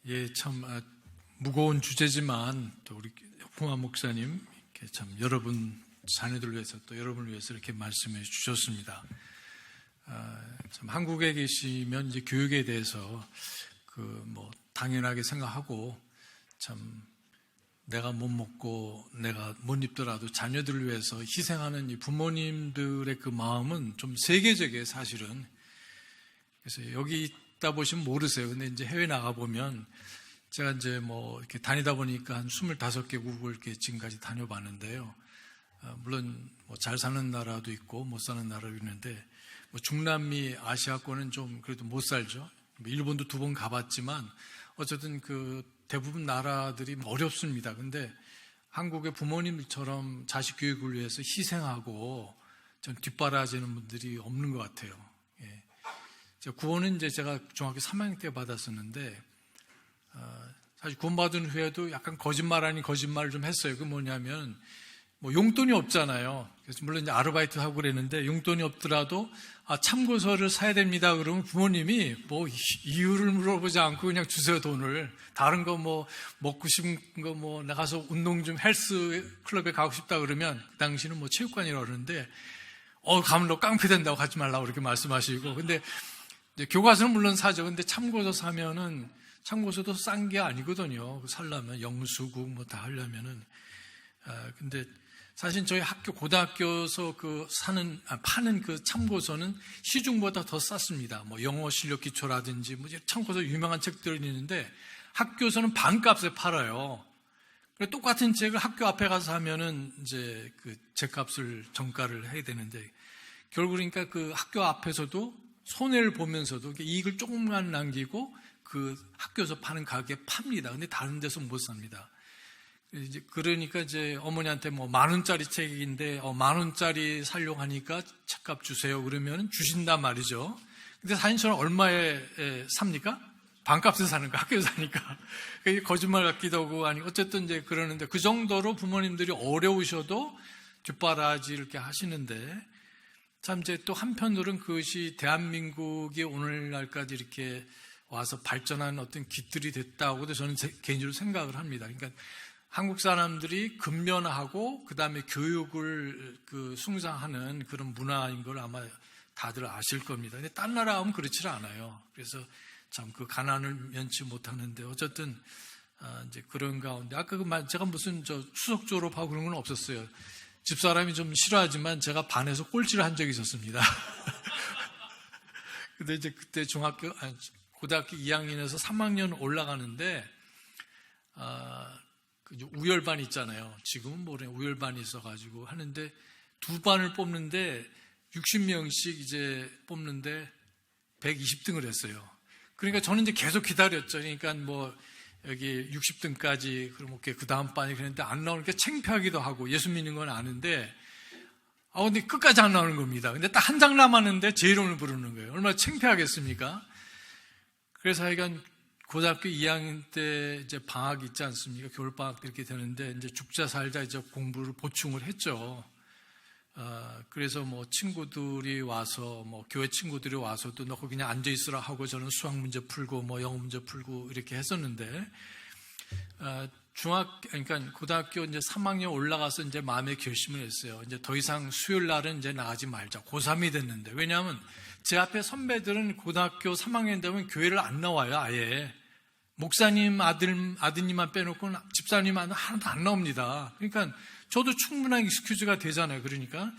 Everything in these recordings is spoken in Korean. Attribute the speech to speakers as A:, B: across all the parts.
A: 예, 참 무거운 주제지만 또 우리 홍화 목사님 참 여러분 자녀들 위해서 또 여러분을 위해서 이렇게 말씀해 주셨습니다. 참 한국에 계시면 이제 교육에 대해서 당연하게 생각하고 참 내가 못 먹고 내가 못 입더라도 자녀들을 위해서 희생하는 이 부모님들의 그 마음은 좀 세계적이에요, 사실은. 그래서 여기 있다 보시면 모르세요. 근데 이제 해외 나가 보면 제가 이제 이렇게 다니다 보니까 한 25개국을 이렇게 지금까지 다녀봤는데요. 물론 잘 사는 나라도 있고 못 사는 나라도 있는데 중남미 아시아권은 좀 그래도 못 살죠. 일본도 2번 가봤지만 어쨌든 그 대부분 나라들이 어렵습니다. 근데 한국의 부모님처럼 자식 교육을 위해서 희생하고 좀 뒷바라지는 분들이 없는 것 같아요. 예. 구원은 이제 제가 중학교 3학년 때 받았었는데 사실 구원받은 후에도 약간 거짓말 아닌 거짓말을 좀 했어요. 그 뭐냐면 용돈이 없잖아요. 그래서 물론 이제 아르바이트 하고 그랬는데 용돈이 없더라도 참고서를 사야 됩니다. 그러면 부모님이 이유를 물어보지 않고 그냥 주세요, 돈을. 다른 거 먹고 싶은 거 나가서 운동 좀 헬스 클럽에 가고 싶다 그러면 그 당시는 체육관이라고 그러는데 가면 너 깡패 된다고 가지 말라고 그렇게 말씀하시고. 근데 이제 교과서는 물론 사죠. 근데 참고서 사면은 참고서도 싼 게 아니거든요. 살려면 영수국 다 하려면은. 근데 사실 저희 학교 고등학교에서 파는 그 참고서는 시중보다 더 쌌습니다. 영어 실력 기초라든지 참고서 유명한 책들이 있는데 학교에서는 반값에 팔아요. 똑같은 책을 학교 앞에 가서 사면은 이제 그 책값을 정가를 해야 되는데 결국 그러니까 그 학교 앞에서도 손해를 보면서도 이익을 조금만 남기고 그 학교에서 파는 가격에 팝니다. 근데 다른 데서 못 삽니다. 그러니까 이제 어머니한테 10,000원짜리 책인데 10,000원짜리 살려고 하니까 책값 주세요. 그러면 주신단 말이죠. 근데 사실 저는 얼마에 삽니까? 반값에 사는 거, 학교에서 사니까. 거짓말 같기도 하고, 어쨌든 이제 그러는데 그 정도로 부모님들이 어려우셔도 뒷바라지 이렇게 하시는데 참 이제 또 한편으로는 그것이 대한민국이 오늘날까지 이렇게 와서 발전한 어떤 깃들이 됐다고도 저는 개인적으로 생각을 합니다. 그러니까 한국 사람들이 근면하고 그 다음에 교육을 숭상하는 그런 문화인 걸 아마 다들 아실 겁니다. 근데 딴 나라 하면 그렇지 않아요. 그래서 참 그 가난을 면치 못하는데 어쨌든 이제 그런 가운데 아까 제가 무슨 추석 졸업하고 그런 건 없었어요. 집사람이 좀 싫어하지만 제가 반에서 꼴찌를 한 적이 있었습니다. 근데 이제 그때 고등학교 2학년에서 3학년 올라가는데 우열반 있잖아요. 지금은 우열반이 있어가지고 하는데 2반을 뽑는데 60명씩 이제 뽑는데 120등을 했어요. 그러니까 저는 이제 계속 기다렸죠. 그러니까 여기 60등까지 그럼 그 다음 반이 그랬는데 안 나오니까 창피하기도 하고 예수 믿는 건 아는데 근데 끝까지 안 나오는 겁니다. 근데 딱 한 장 남았는데 제 이름을 부르는 거예요. 얼마나 창피하겠습니까? 그래서 하여간 고등학교 2학년 때 이제 방학 있지 않습니까? 겨울방학 이렇게 되는데 이제 죽자 살자 이제 공부를 보충을 했죠. 그래서 친구들이 와서 교회 친구들이 와서도 너 거기 그냥 앉아 있으라 하고 저는 수학 문제 풀고 영어 문제 풀고 이렇게 했었는데 그러니까 고등학교 이제 3학년 올라가서 이제 마음의 결심을 했어요. 이제 더 이상 수요일 날은 이제 나가지 말자. 고3이 됐는데 왜냐하면 제 앞에 선배들은 고등학교 3학년 되면 교회를 안 나와요, 아예. 목사님 아드님만 빼놓고는 집사님 하나도 안 나옵니다. 그러니까 저도 충분한 익스큐즈가 되잖아요. 그러니까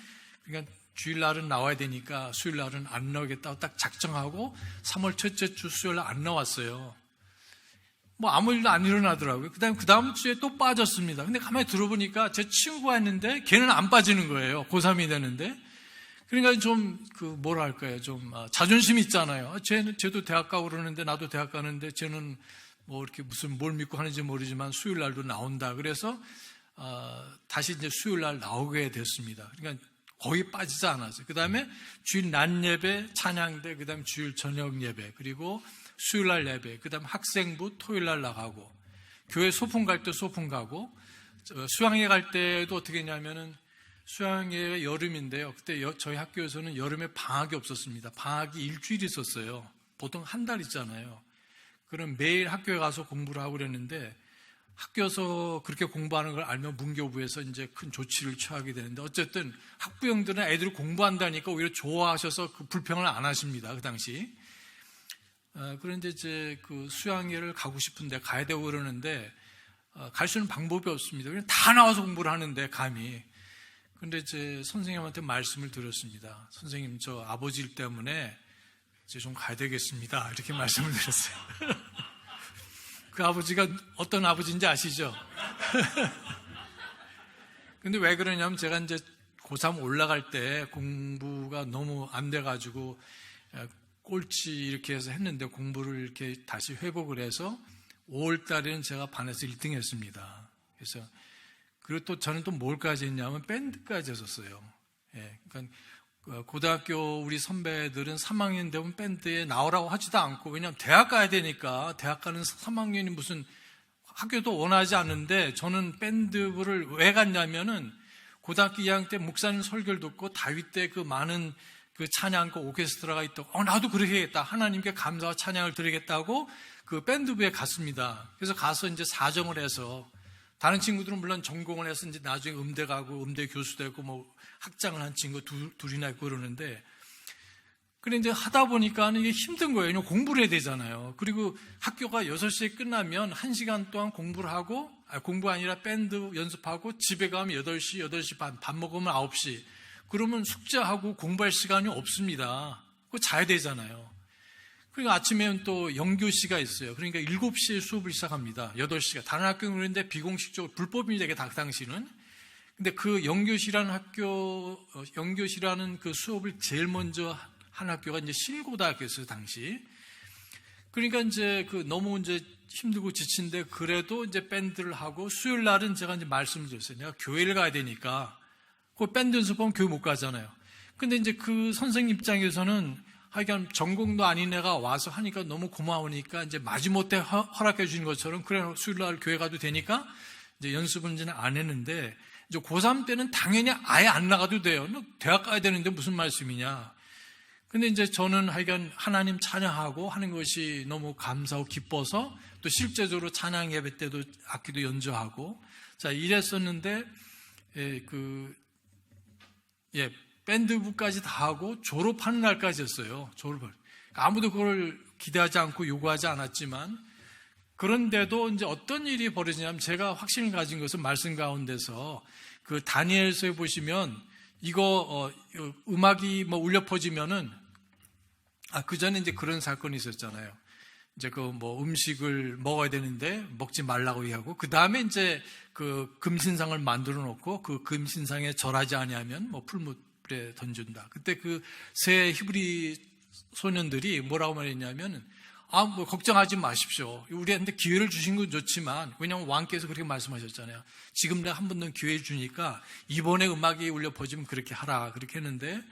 A: 주일날은 나와야 되니까 수요일날은 안 나오겠다고 딱 작정하고 3월 첫째 주 수요일날 안 나왔어요. 아무 일도 안 일어나더라고요. 그 다음 주에 또 빠졌습니다. 근데 가만히 들어보니까 제 친구가 있는데 걔는 안 빠지는 거예요. 고3이 되는데. 그러니까 좀 뭐랄까요. 좀 자존심이 있잖아요. 쟤도 대학 가고 그러는데 나도 대학 가는데 쟤는 이렇게 뭘 믿고 하는지 모르지만 수요일 날도 나온다. 그래서 다시 이제 수요일 날 나오게 됐습니다. 그러니까 거의 빠지지 않았어요. 그 다음에 주일 낮 예배, 찬양대, 그 다음에 주일 저녁 예배, 그리고 수요일 날 예배, 그 다음에 학생부 토요일 날 나가고, 교회 소풍 갈 때 소풍 가고, 수양회 갈 때도 어떻게 했냐면은 수양회가 여름인데요. 그때 저희 학교에서는 여름에 방학이 없었습니다. 방학이 일주일 있었어요. 보통 한 달 있잖아요. 그럼 매일 학교에 가서 공부를 하고 그랬는데 학교에서 그렇게 공부하는 걸 알면 문교부에서 이제 큰 조치를 취하게 되는데 어쨌든 학부형들은 애들이 공부한다니까 오히려 좋아하셔서 그 불평을 안 하십니다. 그 당시. 그런데 이제 그 수양회를 가고 싶은데 가야 되고 그러는데 갈 수 있는 방법이 없습니다. 그냥 다 나와서 공부를 하는데 감히. 그런데 이제 선생님한테 말씀을 드렸습니다. 선생님, 저 아버지 일 때문에 이제 좀 가야 되겠습니다. 이렇게 말씀을 드렸어요. 그 아버지가 어떤 아버지인지 아시죠? 근데 왜 그러냐면 제가 이제 고3 올라갈 때 공부가 너무 안 돼가지고 꼴찌 이렇게 해서 했는데 공부를 이렇게 다시 회복을 해서 5월 달에는 제가 반에서 1등 했습니다. 그래서 그리고 또 저는 또 뭘까지 했냐면 밴드까지 했었어요. 예, 그러니까 고등학교 우리 선배들은 3학년 되면 밴드에 나오라고 하지도 않고, 왜냐하면 대학 가야 되니까. 대학 가는 3학년이 무슨 학교도 원하지 않는데 저는 밴드부를 왜 갔냐면은 고등학교 2학년 때 목사님 설교를 듣고 다윗 때 그 많은 그 찬양과 오케스트라가 있다고 나도 그렇게 해야겠다, 하나님께 감사와 찬양을 드리겠다고 그 밴드부에 갔습니다. 그래서 가서 이제 사정을 해서, 다른 친구들은 물론 전공을 해서 이제 나중에 음대 가고 음대 교수 되고 뭐 학장을 한 친구 둘이나 있고 그러는데, 그래 이제 하다 보니까 이게 힘든 거예요. 공부를 해야 되잖아요. 그리고 학교가 6시에 끝나면 1시간 동안 공부를 하고, 공부 아니라 밴드 연습하고 집에 가면 8시, 8시 반, 밥 먹으면 9시. 그러면 숙제하고 공부할 시간이 없습니다. 그거 자야 되잖아요. 그리고 아침에는 또 영교시가 있어요. 그러니까 7시에 수업을 시작합니다. 8시가. 다른 학교는 그런데 비공식적으로 불법입니다. 그 당시는. 근데 그 영교시라는 그 수업을 제일 먼저 한 학교가 이제 신고등학교였어요, 당시. 그러니까 이제 너무 이제 힘들고 지친데 그래도 이제 밴드를 하고, 수요일 날은 제가 이제 말씀을 드렸어요. 내가 교회를 가야 되니까. 그 밴드 연습하면 교회 못 가잖아요. 근데 이제 그 선생님 입장에서는 하여간 전공도 아닌 애가 와서 하니까 너무 고마우니까 이제 마지못해 허락해 주신 것처럼, 그래 수요일 날 교회 가도 되니까 이제 연습은 이제 안 했는데, 이제 고3 때는 당연히 아예 안 나가도 돼요. 너 대학 가야 되는데 무슨 말씀이냐. 근데 이제 저는 하여간 하나님 찬양하고 하는 것이 너무 감사하고 기뻐서, 또 실제적으로 찬양 예배 때도 악기도 연주하고, 자, 이랬었는데, 밴드부까지 다 하고 졸업하는 날까지였어요. 졸업을. 아무도 그걸 기대하지 않고 요구하지 않았지만, 그런데도 이제 어떤 일이 벌어지냐면, 제가 확신을 가진 것은 말씀 가운데서 그 다니엘서에 보시면 이거 음악이 뭐 울려 퍼지면은, 그 전에 이제 그런 사건이 있었잖아요. 이제 음식을 먹어야 되는데 먹지 말라고 얘기하고, 그 다음에 이제 그 금신상을 만들어 놓고 그 금신상에 절하지 아니하면 뭐 풀무불에 던진다. 그때 그 세 히브리 소년들이 뭐라고 말했냐면, 뭐 걱정하지 마십시오. 우리한테 기회를 주신 건 좋지만, 왜냐하면 왕께서 그렇게 말씀하셨잖아요. 지금 내가 한 번 더 기회 주니까 이번에 음악이 울려 퍼지면 그렇게 하라. 그렇게 했는데,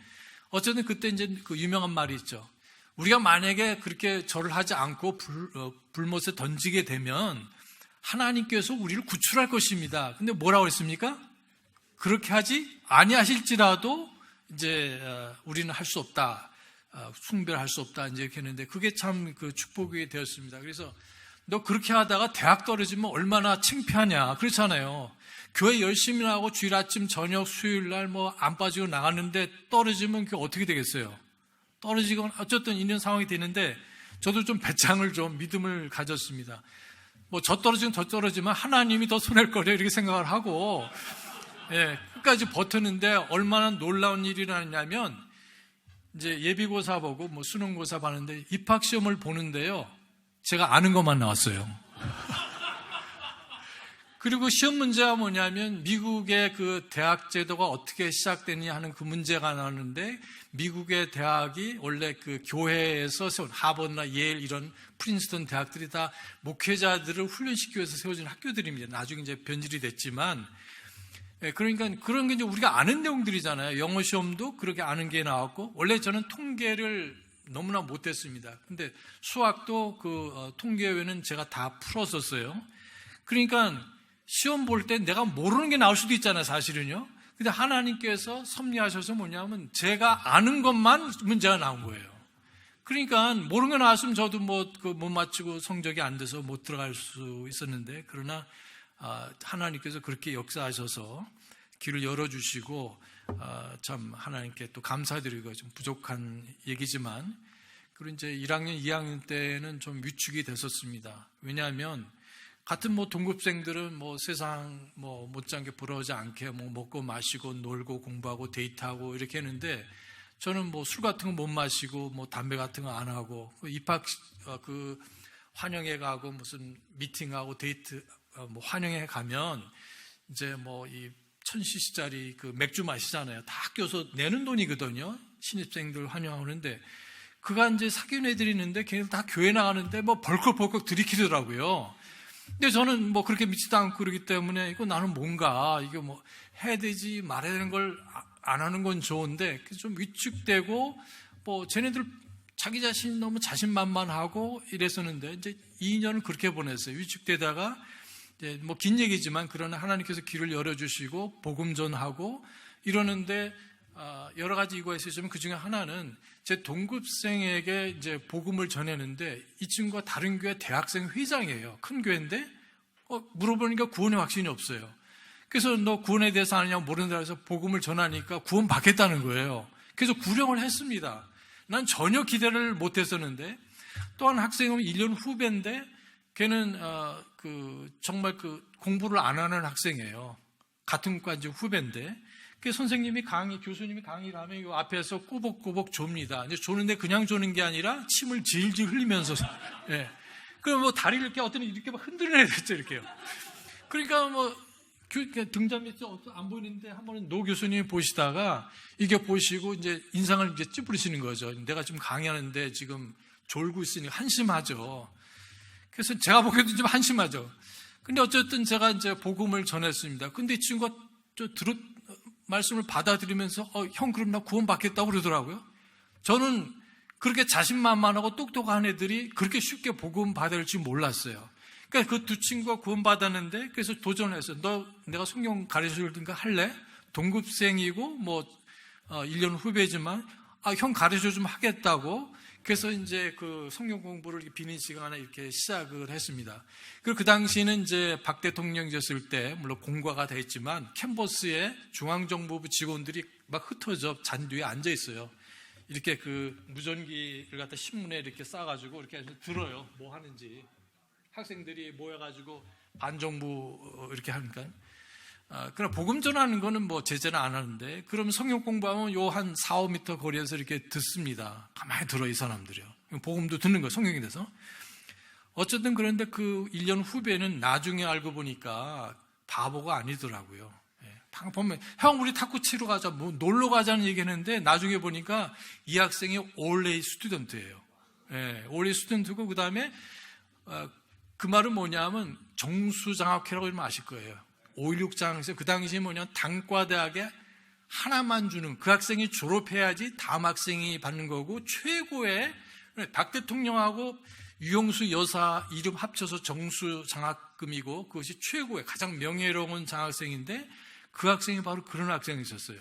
A: 어쨌든 그때 이제 그 유명한 말이 있죠. 우리가 만약에 그렇게 절을 하지 않고 불못에 던지게 되면 하나님께서 우리를 구출할 것입니다. 근데 뭐라고 했습니까? 그렇게 하지 아니하실지라도 이제 우리는 할 수 없다. 숭배할 수 없다. 이제 이렇게 했는데, 그게 참 그 축복이 되었습니다. 그래서 너 그렇게 하다가 대학 떨어지면 얼마나 창피하냐. 그렇잖아요. 교회 열심히 하고 주일 아침 저녁 수요일 날 뭐 안 빠지고 나갔는데 떨어지면 그게 어떻게 되겠어요? 떨어지건 어쨌든 이런 상황이 되는데, 저도 좀 배짱을 좀 믿음을 가졌습니다. 뭐 저 떨어지면 저 떨어지면 하나님이 더 손해일 거래 이렇게 생각을 하고, 끝까지 버텼는데, 얼마나 놀라운 일이 일어났냐면, 이제 예비고사 보고 뭐 수능고사 봤는데 입학시험을 보는데요, 제가 아는 것만 나왔어요. 그리고 시험 문제가 뭐냐면, 미국의 그 대학 제도가 어떻게 시작되느냐 하는 그 문제가 나왔는데, 미국의 대학이 원래 그 교회에서 세운, 하버드나 예일 이런 프린스턴 대학들이 다 목회자들을 훈련시키기 위해서 세워진 학교들입니다. 나중에 이제 변질이 됐지만, 그러니까 그런 게 이제 우리가 아는 내용들이잖아요. 영어 시험도 그렇게 아는 게 나왔고, 원래 저는 통계를 너무나 못했습니다. 근데 수학도 그 통계 외에는 제가 다 풀었었어요. 그러니까 시험 볼 때 내가 모르는 게 나올 수도 있잖아요, 사실은요. 근데 하나님께서 섭리하셔서 뭐냐면, 제가 아는 것만 문제가 나온 거예요. 그러니까 모르는 거 나왔으면 저도 못 마치고 성적이 안 돼서 못 들어갈 수 있었는데, 그러나 하나님께서 그렇게 역사하셔서 길을 열어주시고, 참 하나님께 또 감사드리고, 좀 부족한 얘기지만, 그리고 이제 1학년, 2학년 때는 좀 위축이 됐었습니다. 왜냐하면 같은 동급생들은 세상 못지않게 부러워하지 않게 먹고 마시고 놀고 공부하고 데이트하고 이렇게 했는데, 저는 술 같은 거 못 마시고 담배 같은 거 안 하고, 입학 환영회 가고 무슨 미팅하고 데이트 환영회 가면 이제 이 1,000cc짜리 그 맥주 마시잖아요. 다 학교에서 내는 돈이거든요. 신입생들 환영하는데, 그가 이제 사귄 애들이 있는데 걔네들 다 교회 나가는데 벌컥벌컥 들이키더라고요. 근데 저는 그렇게 믿지도 않고 그러기 때문에 이거 나는 뭔가 이게 해야 되지 말아야 되는 걸 안 하는 건 좋은데, 좀 위축되고 쟤네들 자기 자신이 너무 자신만만하고 이랬었는데, 이제 2년을 그렇게 보냈어요. 위축되다가 이제 긴 얘기지만, 그러나 하나님께서 길을 열어주시고 복음 전하고 이러는데, 여러 가지 이유가 있었지만 그 중에 하나는 제 동급생에게 이제 복음을 전했는데, 이 친구가 다른 교회 대학생 회장이에요. 큰 교회인데 물어보니까 구원의 확신이 없어요. 그래서 너 구원에 대해서 아느냐고 모른다 해서 복음을 전하니까 구원 받겠다는 거예요. 그래서 구령을 했습니다. 난 전혀 기대를 못했었는데, 또 한 학생은 1년 후배인데 걔는 정말 공부를 안 하는 학생이에요. 같은 과 이제 후배인데, 그 교수님이 강의를 하면 이 앞에서 꾸벅꾸벅 좁니다. 이제 조는데 그냥 조는 게 아니라 침을 질질 흘리면서, 예. 그럼 다리를 이렇게 이렇게 흔들어야 되겠죠, 이렇게요. 그러니까 등잔 밑에 안 보이는데 한 번은 노 교수님이 보시다가 이게 보시고 이제 인상을 이제 찌푸리시는 거죠. 내가 지금 강의하는데 지금 졸고 있으니 한심하죠. 그래서 제가 보기에도 좀 한심하죠. 근데 어쨌든 제가 이제 복음을 전했습니다. 근데 이 친구가 말씀을 받아들이면서 형 그럼 나 구원 받겠다고 그러더라고요. 저는 그렇게 자신만만하고 똑똑한 애들이 그렇게 쉽게 복음 받을 줄 몰랐어요. 그러니까 그 두 친구가 구원 받았는데, 그래서 도전했어요. 너 내가 성경 가르쳐줄 테니까 할래? 동급생이고 1년 후배지만 형 가르쳐 좀 하겠다고. 그래서 이제 그 성경 공부를 비는 시간에 이렇게 시작을 했습니다. 그리고 그 당시는 이제 박 대통령이었을 때, 물론 공과가 다 했지만 캠퍼스에 중앙정보부 직원들이 막 흩어져 잔디에 앉아 있어요. 이렇게 무전기를 갖다 신문에 이렇게 싸가지고 이렇게 들어요. 뭐 하는지. 학생들이 모여가지고 반정부 이렇게 하니까. 그럼 복음 전하는 거는 제재는 안 하는데, 그러면 성경 공부하면 한 4, 5m 거리에서 이렇게 듣습니다. 가만히 들어, 이 사람들이요. 복음도 듣는 거예요, 성경에 대해서. 어쨌든 그런데 그 1년 후배는 나중에 알고 보니까 바보가 아니더라고요. 방금 보면, 형, 우리 탁구 치러 가자, 놀러 가자는 얘기 했는데, 나중에 보니까 이 학생이 올레이 스튜던트예요. 올레이 스튜던트고, 그 다음에, 그 말은 뭐냐면 정수장학회라고 이러면 아실 거예요. 5.16 장학회. 그 당시에 단과대학에 하나만 주는, 그 학생이 졸업해야지 다음 학생이 받는 거고, 최고의 박 대통령하고 유영수 여사 이름 합쳐서 정수장학금이고, 그것이 최고의 가장 명예로운 장학생인데, 그 학생이 바로 그런 학생이 있었어요.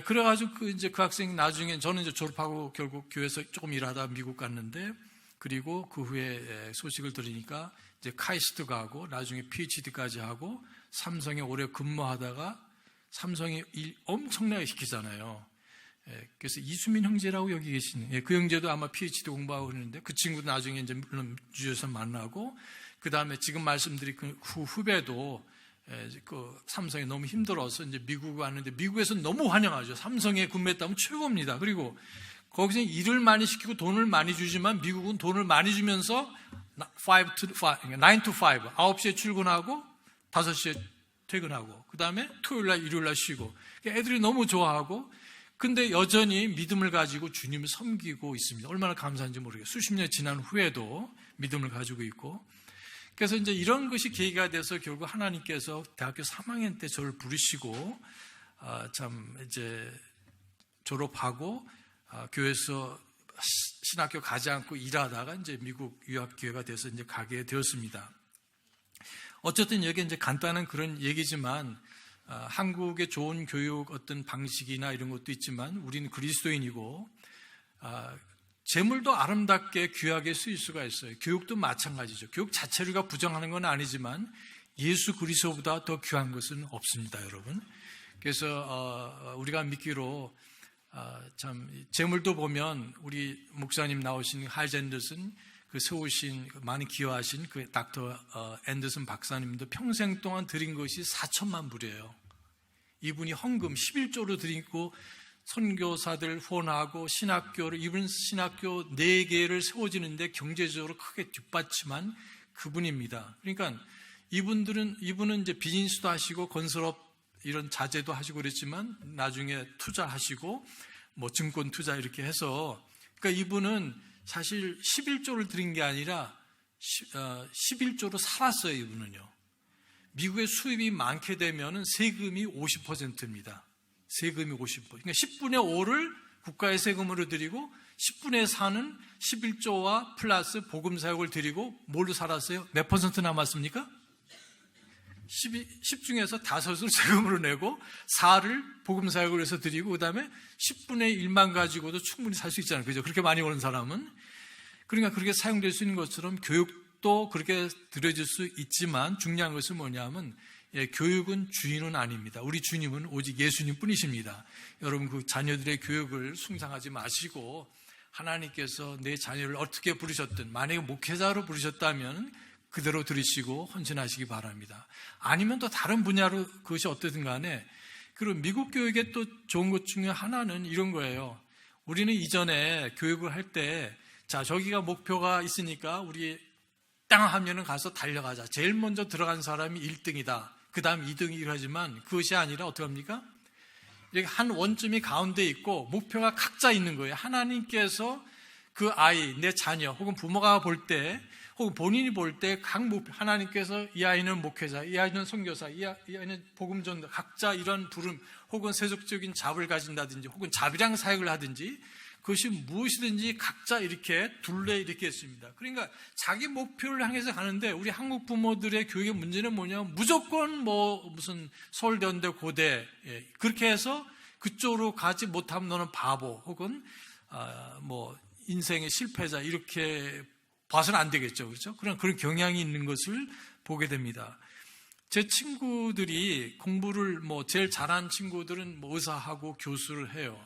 A: 그래가지고 이제 그 학생이 나중에, 저는 이제 졸업하고 결국 교회에서 조금 일하다 미국 갔는데, 그리고 그 후에 소식을 들으니까 이제 카이스트 가고 나중에 PhD까지 하고 삼성에 오래 근무하다가 삼성이 일 엄청나게 시키잖아요. 그래서 이수민 형제라고 여기 계시는, 그 형제도 아마 PhD 공부하고 그러는데, 그 친구도 나중에 이제 물론 주에서 만나고, 그 다음에 지금 말씀드린 그 후배도 그 삼성이 너무 힘들어서 이제 미국 왔는데, 미국에서 너무 환영하죠. 삼성에 근무했다면 최고입니다. 그리고 거기서 일을 많이 시키고 돈을 많이 주지만, 미국은 돈을 많이 주면서 9 to 5, 9시에 출근하고 5시에 퇴근하고, 그 다음에 토요일날 일요일날 쉬고, 애들이 너무 좋아하고, 근데 여전히 믿음을 가지고 주님을 섬기고 있습니다. 얼마나 감사한지 모르겠어요. 수십 년 지난 후에도 믿음을 가지고 있고. 그래서 이제 이런 것이 계기가 돼서 결국 하나님께서 대학교 3학년 때 저를 부르시고, 참 이제 졸업하고 교회에서 신학교 가지 않고 일하다가 이제 미국 유학 기회가 돼서 이제 가게 되었습니다. 어쨌든 여기 이제 간단한 그런 얘기지만, 한국의 좋은 교육 어떤 방식이나 이런 것도 있지만, 우리는 그리스도인이고, 재물도 아름답게 귀하게 쓰일 수가 있어요. 교육도 마찬가지죠. 교육 자체를 우리가 부정하는 건 아니지만 예수 그리스도보다 더 귀한 것은 없습니다, 여러분. 그래서 우리가 믿기로 참 재물도 보면 우리 목사님 나오신 하이즈 앤더슨 그 세우신 많이 기여하신 그 닥터 앤더슨 박사님도 평생 동안 드린 것이 4천만 불이에요. 이분이 헌금 11조로 드리고 선교사들 후원하고 신학교를 이분 신학교 4개를 세워지는데 경제적으로 크게 뒷받침한 그분입니다. 그러니까 이분은 이제 비즈니스도 하시고 건설업 이런 자재도 하시고 그랬지만 나중에 투자하시고 뭐 증권 투자 이렇게 해서 그러니까 이분은 사실 11조를 드린 게 아니라 11조로 살았어요. 이분은요. 미국의 수입이 많게 되면 세금이 50%입니다. 세금이 50%. 그러니까 10분의 5를 국가의 세금으로 드리고 10분의 4는 11조와 플러스 복음 사역을 드리고 뭘로 살았어요? 몇 퍼센트 남았습니까? 10 중에서 5을 세금으로 내고 4를 복음 사역을 해서 드리고 그 다음에 10분의 1만 가지고도 충분히 살 수 있잖아요. 그죠? 그렇게 많이 오는 사람은. 그러니까 그렇게 사용될 수 있는 것처럼 교육도 그렇게 들여질 수 있지만 중요한 것은 뭐냐면 교육은 주인은 아닙니다. 우리 주님은 오직 예수님 뿐이십니다. 여러분 그 자녀들의 교육을 숭상하지 마시고 하나님께서 내 자녀를 어떻게 부르셨든 만약에 목회자로 부르셨다면 그대로 들으시고 헌신하시기 바랍니다. 아니면 또 다른 분야로 그것이 어떻든 간에 그리고 미국 교육의 또 좋은 것 중에 하나는 이런 거예요. 우리는 이전에 교육을 할 때 자 저기가 목표가 있으니까 우리 땅 하면은 가서 달려가자. 제일 먼저 들어간 사람이 1등이다. 그 다음 2등이긴 하지만 그것이 아니라 어떻게 합니까? 이렇게 한 원점이 가운데 있고 목표가 각자 있는 거예요. 하나님께서 그 아이, 내 자녀 혹은 부모가 볼 때 혹은 본인이 볼 때 각 목표, 하나님께서 이 아이는 목회자, 이 아이는 선교사, 이 아이는 복음전도 각자 이런 부름 혹은 세속적인 잡을 가진다든지 혹은 자비랑 사역을 하든지 그것이 무엇이든지 각자 이렇게 둘레 이렇게 있습니다. 그러니까 자기 목표를 향해서 가는데 우리 한국 부모들의 교육의 문제는 뭐냐면 무조건 뭐 무슨 서울대원대 고대 그렇게 해서 그쪽으로 가지 못하면 너는 바보 혹은 뭐 인생의 실패자 이렇게 봐서는 안 되겠죠. 그렇죠? 그런 경향이 있는 것을 보게 됩니다. 제 친구들이 공부를 제일 잘한 친구들은 의사하고 교수를 해요.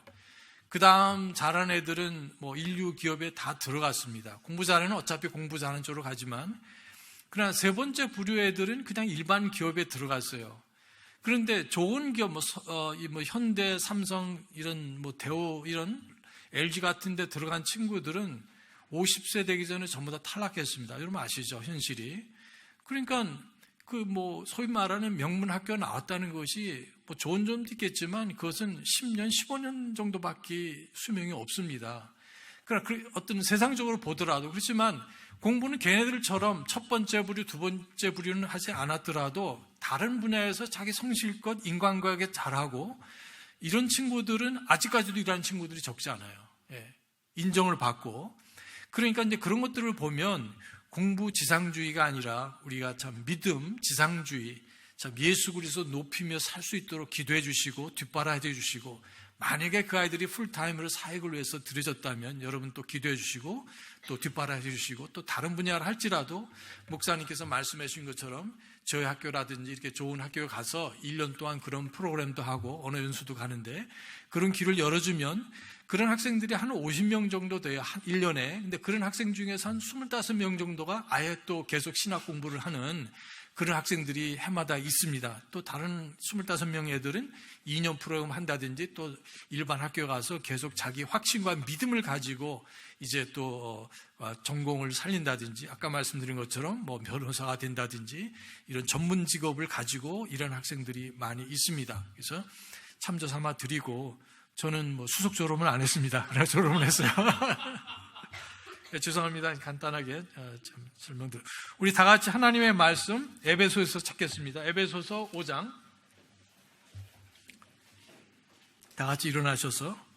A: 그 다음 잘한 애들은 인류 기업에 다 들어갔습니다. 공부 잘하는 애는 어차피 공부 잘하는 쪽으로 가지만 그러나 세 번째 부류 애들은 그냥 일반 기업에 들어갔어요. 그런데 좋은 기업, 현대, 삼성, 이런 대우, 이런 LG 같은 데 들어간 친구들은 50세 되기 전에 전부 다 탈락했습니다. 여러분 아시죠? 현실이. 그러니까 소위 말하는 명문 학교 나왔다는 것이 좋은 점도 있겠지만 그것은 10년, 15년 정도밖에 수명이 없습니다. 그러나 어떤 세상적으로 보더라도 그렇지만 공부는 걔네들처럼 첫 번째 부류, 두 번째 부류는 하지 않았더라도 다른 분야에서 자기 성실껏 인간관계 잘하고 이런 친구들은 아직까지도 이러한 친구들이 적지 않아요. 인정을 받고. 그러니까 이제 그런 것들을 보면 공부 지상주의가 아니라 우리가 참 믿음, 지상주의, 참 예수 그리스도 높이며 살 수 있도록 기도해 주시고 뒷바라해 주시고 만약에 그 아이들이 풀타임으로 사역을 위해서 들여졌다면 여러분 또 기도해 주시고 또 뒷바라해 주시고 또 다른 분야를 할지라도 목사님께서 말씀해 주신 것처럼 저희 학교라든지 이렇게 좋은 학교에 가서 1년 동안 그런 프로그램도 하고 언어 연수도 가는데 그런 길을 열어주면 그런 학생들이 한 50명 정도 돼요. 한 1년에. 근데 그런 학생 중에서 한 25명 정도가 아예 또 계속 신학 공부를 하는 그런 학생들이 해마다 있습니다. 또 다른 25명 애들은 2년 프로그램 한다든지 또 일반 학교에 가서 계속 자기 확신과 믿음을 가지고 이제 또 전공을 살린다든지 아까 말씀드린 것처럼 변호사가 된다든지 이런 전문 직업을 가지고 이런 학생들이 많이 있습니다. 그래서 참조 삼아 드리고 저는 수석 졸업은 안 했습니다. 그래서 졸업을 했어요. 죄송합니다. 간단하게 설명드려. 우리 다 같이 하나님의 말씀 에베소에서 찾겠습니다. 에베소서 5장. 다 같이 일어나셔서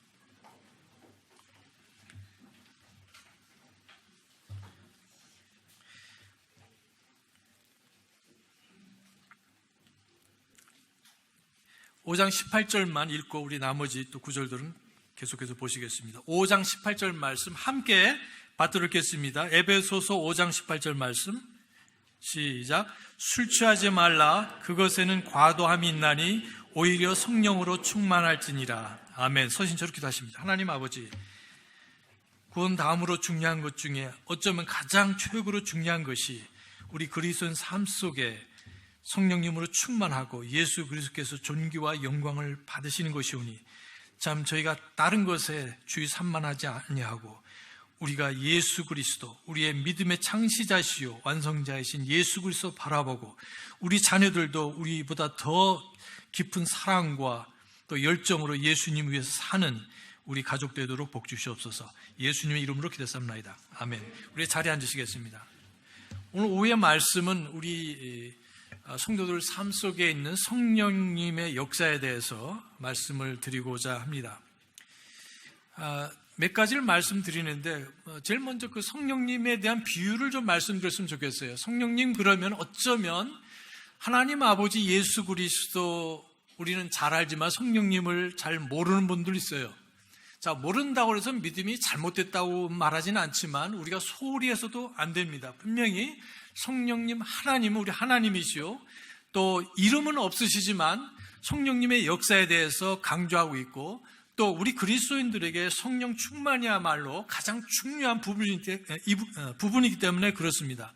A: (5장 18절만) 읽고 우리 나머지 또 9절들은 계속해서 보시겠습니다. 5장 18절 말씀 함께 받들어 읽겠습니다. 에베소서 5장 18절 말씀 시작. 술 취하지 말라. 그것에는 과도함이 있나니 오히려 성령으로 충만할지니라. 아멘. 서신처럼 기도하십니다. 하나님 아버지, 구원 다음으로 중요한 것 중에 어쩌면 가장 최고로 중요한 것이 우리 그리스도인 삶 속에 성령님으로 충만하고 예수 그리스도께서 존귀와 영광을 받으시는 것이오니 참 저희가 다른 것에 주의 산만하지 아니하고 우리가 예수 그리스도, 우리의 믿음의 창시자시요 완성자이신 예수 그리스도 바라보고 우리 자녀들도 우리보다 더 깊은 사랑과 또 열정으로 예수님 위해서 사는 우리 가족 되도록 복 주시옵소서. 예수님의 이름으로 기도합나이다. 아멘. 우리 자리에 앉으시겠습니다. 오늘 오후의 말씀은 우리 성도들 삶 속에 있는 성령님의 역사에 대해서 말씀을 드리고자 합니다. 몇 가지를 말씀드리는데 제일 먼저 그 성령님에 대한 비유를 좀 말씀드렸으면 좋겠어요. 성령님 그러면 어쩌면 하나님 아버지 예수 그리스도 우리는 잘 알지만 성령님을 잘 모르는 분들 있어요. 자, 모른다고 해서 믿음이 잘못됐다고 말하지는 않지만 우리가 소홀히 해서도 안 됩니다. 분명히 성령님 하나님은 우리 하나님이시요 또 이름은 없으시지만 성령님의 역사에 대해서 강조하고 있고 또 우리 그리스도인들에게 성령 충만이야말로 가장 중요한 부분이기 때문에 그렇습니다.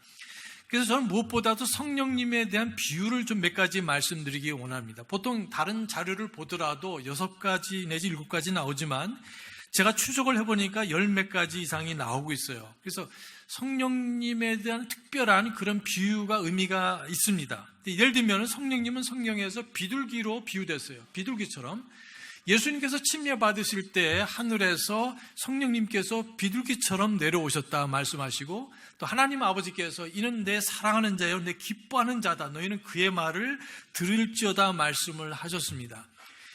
A: 그래서 저는 무엇보다도 성령님에 대한 비유를 좀 몇 가지 말씀드리기 원합니다. 보통 다른 자료를 보더라도 6가지 내지 7가지 나오지만 제가 추적을 해보니까 10몇 가지 이상이 나오고 있어요. 그래서 성령님에 대한 특별한 그런 비유가 의미가 있습니다. 예를 들면 성령님은 성경에서 비둘기로 비유됐어요. 비둘기처럼 예수님께서 침례 받으실 때 하늘에서 성령님께서 비둘기처럼 내려오셨다 말씀하시고 또 하나님 아버지께서 이는 내 사랑하는 자요 내 기뻐하는 자다 너희는 그의 말을 들을지어다 말씀을 하셨습니다.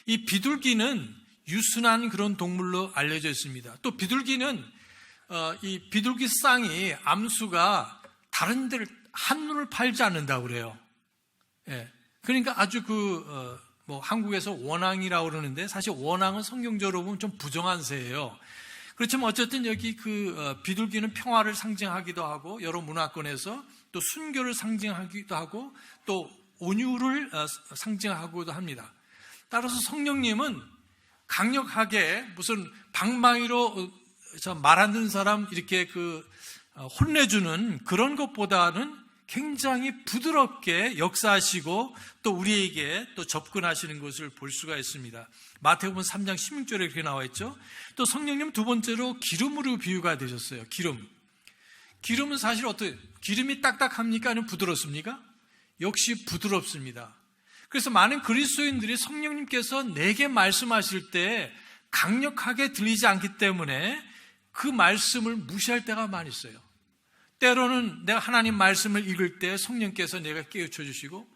A: 이 비둘기는 유순한 그런 동물로 알려져 있습니다. 또 비둘기는 이 비둘기 쌍이 암수가 다른 데를 한눈을 팔지 않는다고 그래요. 예. 그러니까 아주 한국에서 원앙이라고 그러는데 사실 원앙은 성경적으로 보면 좀 부정한 새예요. 그렇지만 어쨌든 여기 비둘기는 평화를 상징하기도 하고 여러 문화권에서 또 순교를 상징하기도 하고 또 온유를 상징하기도 합니다. 따라서 성령님은 강력하게 무슨 방망이로 말 안 듣는 사람 이렇게 혼내주는 그런 것보다는 굉장히 부드럽게 역사하시고 또 우리에게 또 접근하시는 것을 볼 수가 있습니다. 마태복음 3장 16절에 이렇게 나와 있죠. 또 성령님 두 번째로 기름으로 비유가 되셨어요. 기름은 사실 어떻게 기름이 딱딱합니까? 아니면 부드럽습니까? 역시 부드럽습니다. 그래서 많은 그리스도인들이 성령님께서 내게 말씀하실 때 강력하게 들리지 않기 때문에 그 말씀을 무시할 때가 많이 있어요. 때로는 내가 하나님 말씀을 읽을 때 성령께서 내가 깨우쳐 주시고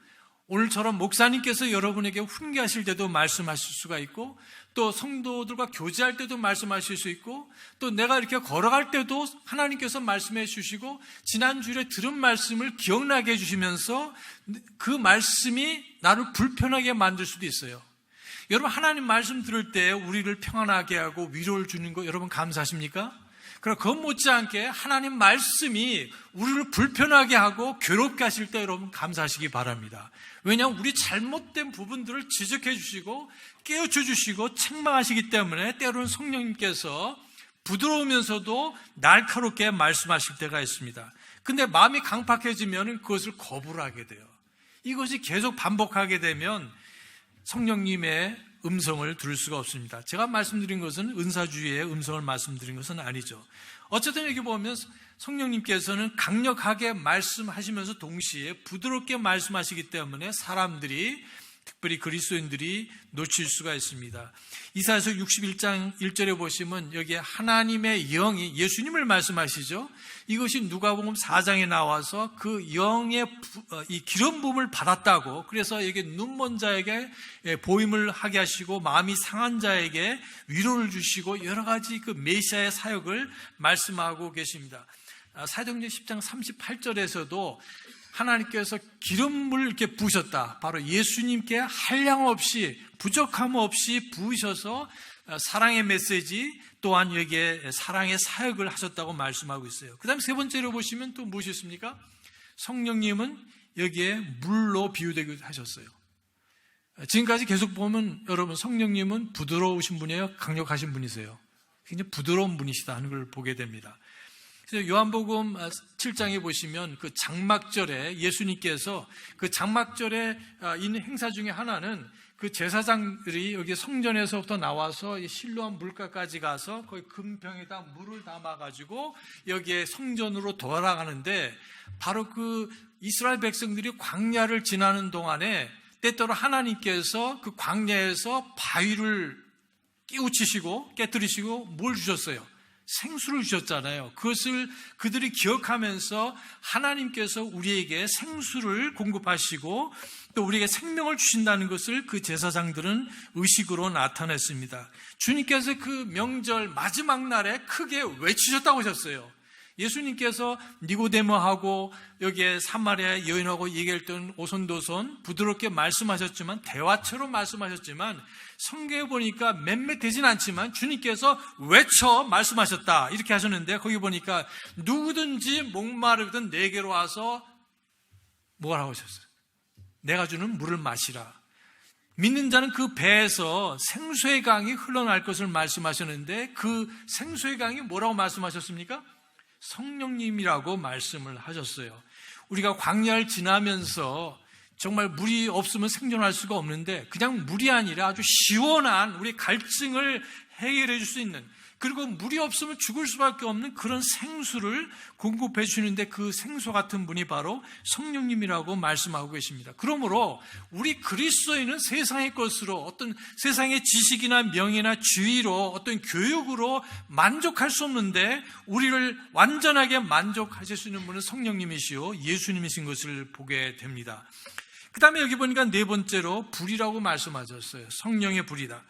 A: 오늘처럼 목사님께서 여러분에게 훈계하실 때도 말씀하실 수가 있고 또 성도들과 교제할 때도 말씀하실 수 있고 또 내가 이렇게 걸어갈 때도 하나님께서 말씀해 주시고 지난주에 들은 말씀을 기억나게 해주시면서 그 말씀이 나를 불편하게 만들 수도 있어요. 여러분 하나님 말씀 들을 때 우리를 평안하게 하고 위로를 주는 거 여러분 감사하십니까? 그럼 그것 못지않게 하나님 말씀이 우리를 불편하게 하고 괴롭게 하실 때 여러분 감사하시기 바랍니다. 왜냐하면 우리 잘못된 부분들을 지적해 주시고 깨우쳐 주시고 책망하시기 때문에 때로는 성령님께서 부드러우면서도 날카롭게 말씀하실 때가 있습니다. 근데 마음이 강팍해지면 그것을 거부를 하게 돼요. 이것이 계속 반복하게 되면 성령님의 음성을 들을 수가 없습니다. 제가 말씀드린 것은 은사주의의 음성을 말씀드린 것은 아니죠. 어쨌든 여기 보면 성령님께서는 강력하게 말씀하시면서 동시에 부드럽게 말씀하시기 때문에 사람들이 특별히 그리스도인들이 놓칠 수가 있습니다. 이사야서 61장 1절에 보시면 여기에 하나님의 영이 예수님을 말씀하시죠. 이것이 누가복음 4장에 나와서 그 영의 이 기름 부음을 받았다고 그래서 여기 눈먼 자에게 보임을 하게 하시고 마음이 상한 자에게 위로를 주시고 여러 가지 그 메시아의 사역을 말씀하고 계십니다. 사도행전 10장 38절에서도 하나님께서 기름을 이렇게 부으셨다. 바로 예수님께 한량 없이 부족함 없이 부으셔서 사랑의 메시지 또한 여기에 사랑의 사역을 하셨다고 말씀하고 있어요. 그 다음에 세 번째로 보시면 또 무엇이 있습니까? 성령님은 여기에 물로 비유되기도 하셨어요. 지금까지 계속 보면 여러분 성령님은 부드러우신 분이에요? 강력하신 분이세요? 굉장히 부드러운 분이시다 하는 걸 보게 됩니다. 그래서 요한복음 7장에 보시면 그 장막절에 예수님께서 그 장막절에 있는 행사 중에 하나는 그 제사장들이 여기 성전에서부터 나와서 실로암 물가까지 가서 거기 금병에다 물을 담아가지고 여기에 성전으로 돌아가는데 바로 그 이스라엘 백성들이 광야를 지나는 동안에 때때로 하나님께서 그 광야에서 바위를 깨우치시고 깨뜨리시고 뭘 주셨어요? 생수를 주셨잖아요. 그것을 그들이 기억하면서 하나님께서 우리에게 생수를 공급하시고 또 우리에게 생명을 주신다는 것을 그 제사장들은 의식으로 나타냈습니다. 주님께서 그 명절 마지막 날에 크게 외치셨다고 하셨어요. 예수님께서 니고데모하고 여기에 사마리아 여인하고 얘기할 때는 오손도손 부드럽게 말씀하셨지만 대화처럼 말씀하셨지만 성경에 보니까 맴매되진 않지만 주님께서 외쳐 말씀하셨다 이렇게 하셨는데 거기 보니까 누구든지 목마르거든 내게로 와서 뭐라고 하셨어요? 내가 주는 물을 마시라. 믿는 자는 그 배에서 생수의 강이 흘러날 것을 말씀하셨는데 그 생수의 강이 뭐라고 말씀하셨습니까? 성령님이라고 말씀을 하셨어요. 우리가 광야를 지나면서 정말 물이 없으면 생존할 수가 없는데 그냥 물이 아니라 아주 시원한 우리 갈증을 해결해 줄 수 있는 그리고 물이 없으면 죽을 수밖에 없는 그런 생수를 공급해 주시는데 그 생수 같은 분이 바로 성령님이라고 말씀하고 계십니다. 그러므로 우리 그리스도인은 세상의 것으로 어떤 세상의 지식이나 명예나 지위로 어떤 교육으로 만족할 수 없는데 우리를 완전하게 만족하실 수 있는 분은 성령님이시요 예수님이신 것을 보게 됩니다. 그 다음에 여기 보니까 네 번째로 불이라고 말씀하셨어요. 성령의 불이다.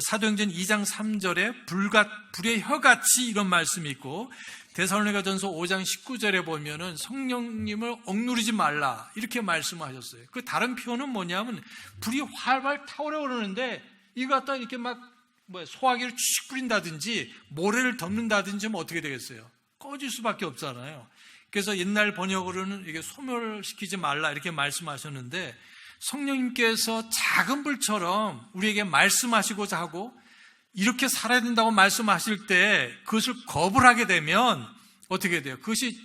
A: 사도행전 2장 3절에 불의 혀같이 이런 말씀이 있고 데살로니가전서 5장 19절에 보면은 성령님을 억누르지 말라 이렇게 말씀하셨어요. 그 다른 표현은 뭐냐면 불이 활활 타오르 오르는데 이거 갖다 이렇게 막 소화기를 쭉 뿌린다든지 모래를 덮는다든지 하면 어떻게 되겠어요? 꺼질 수밖에 없잖아요. 그래서 옛날 번역으로는 이게 소멸시키지 말라 이렇게 말씀하셨는데 성령님께서 작은 불처럼 우리에게 말씀하시고자 하고 이렇게 살아야 된다고 말씀하실 때 그것을 거부를 하게 되면 어떻게 돼요? 그것이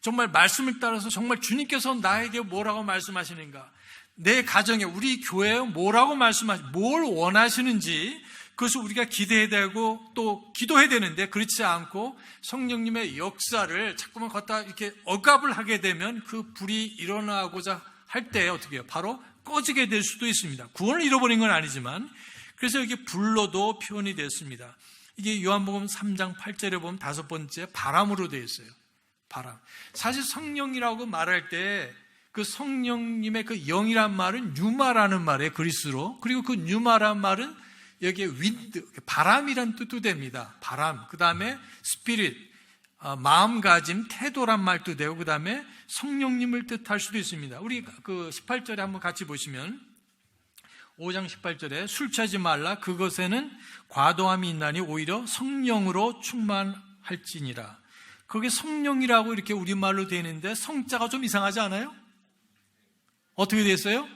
A: 정말 말씀을 따라서 정말 주님께서 나에게 뭐라고 말씀하시는가, 내 가정에 우리 교회에 뭐라고 뭘 원하시는지 그것을 우리가 기대해야 되고 또 기도해야 되는데 그렇지 않고 성령님의 역사를 자꾸만 갖다 이렇게 억압을 하게 되면 그 불이 일어나고자 할 때 어떻게 해요? 바로 꺼지게 될 수도 있습니다. 구원을 잃어버린 건 아니지만 그래서 여기 불로도 표현이 됐습니다. 이게 요한복음 3장 8절에 보면 다섯 번째 바람으로 되어 있어요. 바람. 사실 성령이라고 말할 때 그 성령님의 그 영이란 말은 뉴마라는 말이에요. 그리스로. 그리고 그 뉴마라는 말은 여기에 윈드, 바람이란 뜻도 됩니다. 바람. 그 다음에 스피릿, 마음가짐, 태도란 말도 되고 그 다음에 성령님을 뜻할 수도 있습니다. 우리 그 18절에 한번 같이 보시면 5장 18절에 술 취하지 말라 그것에는 과도함이 있나니 오히려 성령으로 충만할지니라. 거기에 성령이라고 이렇게 우리말로 되어 있는데 성자가 좀 이상하지 않아요? 어떻게 되어 있어요?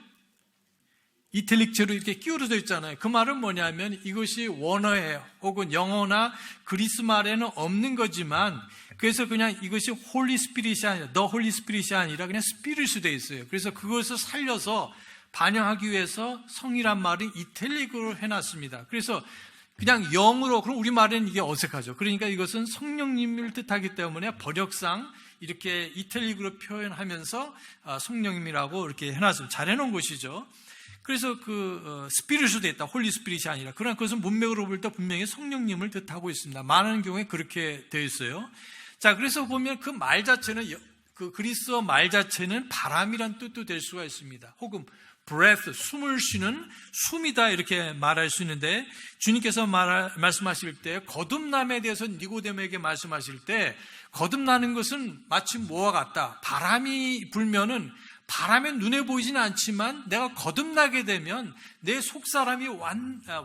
A: 이탈릭체로 이렇게 끼우러져 있잖아요. 그 말은 뭐냐면 이것이 원어예요. 혹은 영어나 그리스 말에는 없는 거지만 그래서 그냥 이것이 홀리 스피릿이 아니라 더 홀리 스피릿이 아니라 그냥 스피릿이 되어 있어요. 그래서 그것을 살려서 반영하기 위해서 성이란 말을 이탈릭으로 해놨습니다. 그래서 그냥 영으로, 그럼 우리말에는 이게 어색하죠. 그러니까 이것은 성령님을 뜻하기 때문에 번역상 이렇게 이탈릭으로 표현하면서 성령님이라고 이렇게 해놨습니다. 잘 해놓은 것이죠. 그래서 스피릿으로 되어 있다. 홀리 스피릿이 아니라. 그러나 그것은 문맥으로 볼 때 분명히 성령님을 뜻하고 있습니다. 많은 경우에 그렇게 되어 있어요. 자, 그래서 보면 그 말 자체는, 그 그리스어 말 자체는 바람이란 뜻도 될 수가 있습니다. 혹은 breath, 숨을 쉬는 숨이다 이렇게 말할 수 있는데 주님께서 말씀하실 때 거듭남에 대해서 니고데모에게 말씀하실 때 거듭나는 것은 마치 뭐와 같다. 바람이 불면은 바람에 눈에 보이지는 않지만 내가 거듭나게 되면 내 속사람이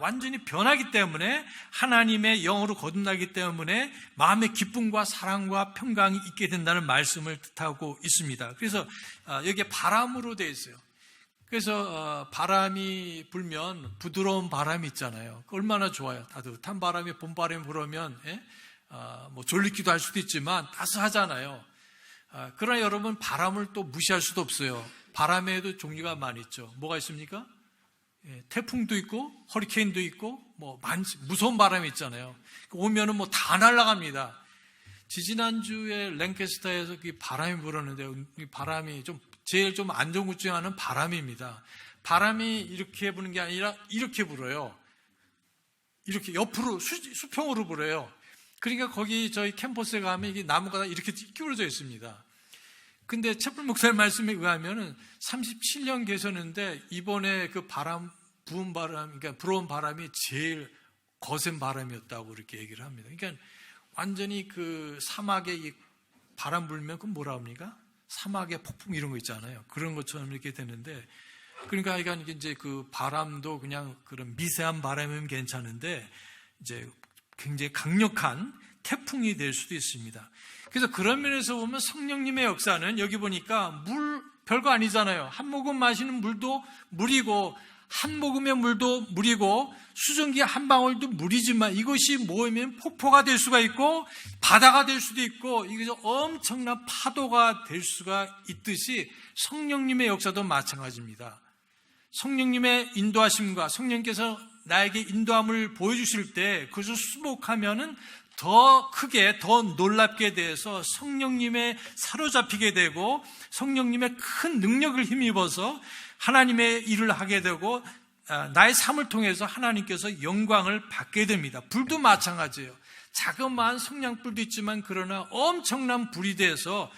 A: 완전히 변하기 때문에, 하나님의 영으로 거듭나기 때문에 마음의 기쁨과 사랑과 평강이 있게 된다는 말씀을 뜻하고 있습니다. 그래서 여기에 바람으로 되어 있어요. 그래서 바람이 불면 부드러운 바람이 있잖아요. 얼마나 좋아요. 따뜻한 바람이, 봄바람이 불으면 뭐 졸리기도 할 수도 있지만 따스하잖아요. 그러나 여러분, 바람을 또 무시할 수도 없어요. 바람에도 종류가 많이 있죠. 뭐가 있습니까? 태풍도 있고 허리케인도 있고 뭐 무서운 바람이 있잖아요. 오면은 뭐 다 날아갑니다. 지지난주에 랭캐스터에서 그 바람이 불었는데, 이 바람이 제일 좀 안전구증하는 바람입니다. 바람이 이렇게 부는 게 아니라 이렇게 불어요. 이렇게 옆으로 수평으로 불어요. 그러니까 거기 저희 캠퍼스에 가면 이게 나무가 다 이렇게 기울어져 있습니다. 근데 채플 목사님 말씀에 의하면은 37년 계셨는데 이번에 그 불어온 바람이 제일 거센 바람이었다고 이렇게 얘기를 합니다. 그러니까 완전히 그 사막에 이 바람 불면 그 뭐라 합니까? 사막의 폭풍 이런 거 있잖아요. 그런 것처럼 이렇게 되는데, 그러니까 이제 그 바람도 그냥 그런 미세한 바람이면 괜찮은데 이제 굉장히 강력한 태풍이 될 수도 있습니다. 그래서 그런 면에서 보면 성령님의 역사는, 여기 보니까 물 별거 아니잖아요. 한 모금 마시는 물도 물이고, 한 모금의 물도 물이고, 수증기 한 방울도 물이지만 이것이 모이면 폭포가 될 수가 있고 바다가 될 수도 있고, 이게 엄청난 파도가 될 수가 있듯이 성령님의 역사도 마찬가지입니다. 성령님의 인도하심과 성령께서 나에게 인도함을 보여주실 때 그것을 수복하면은 더 크게, 더 놀랍게 돼서 성령님의 사로잡히게 되고 성령님의 큰 능력을 힘입어서 하나님의 일을 하게 되고 나의 삶을 통해서 하나님께서 영광을 받게 됩니다. 불도 마찬가지예요. 자그마한 성냥불도 있지만 그러나 엄청난 불이 돼서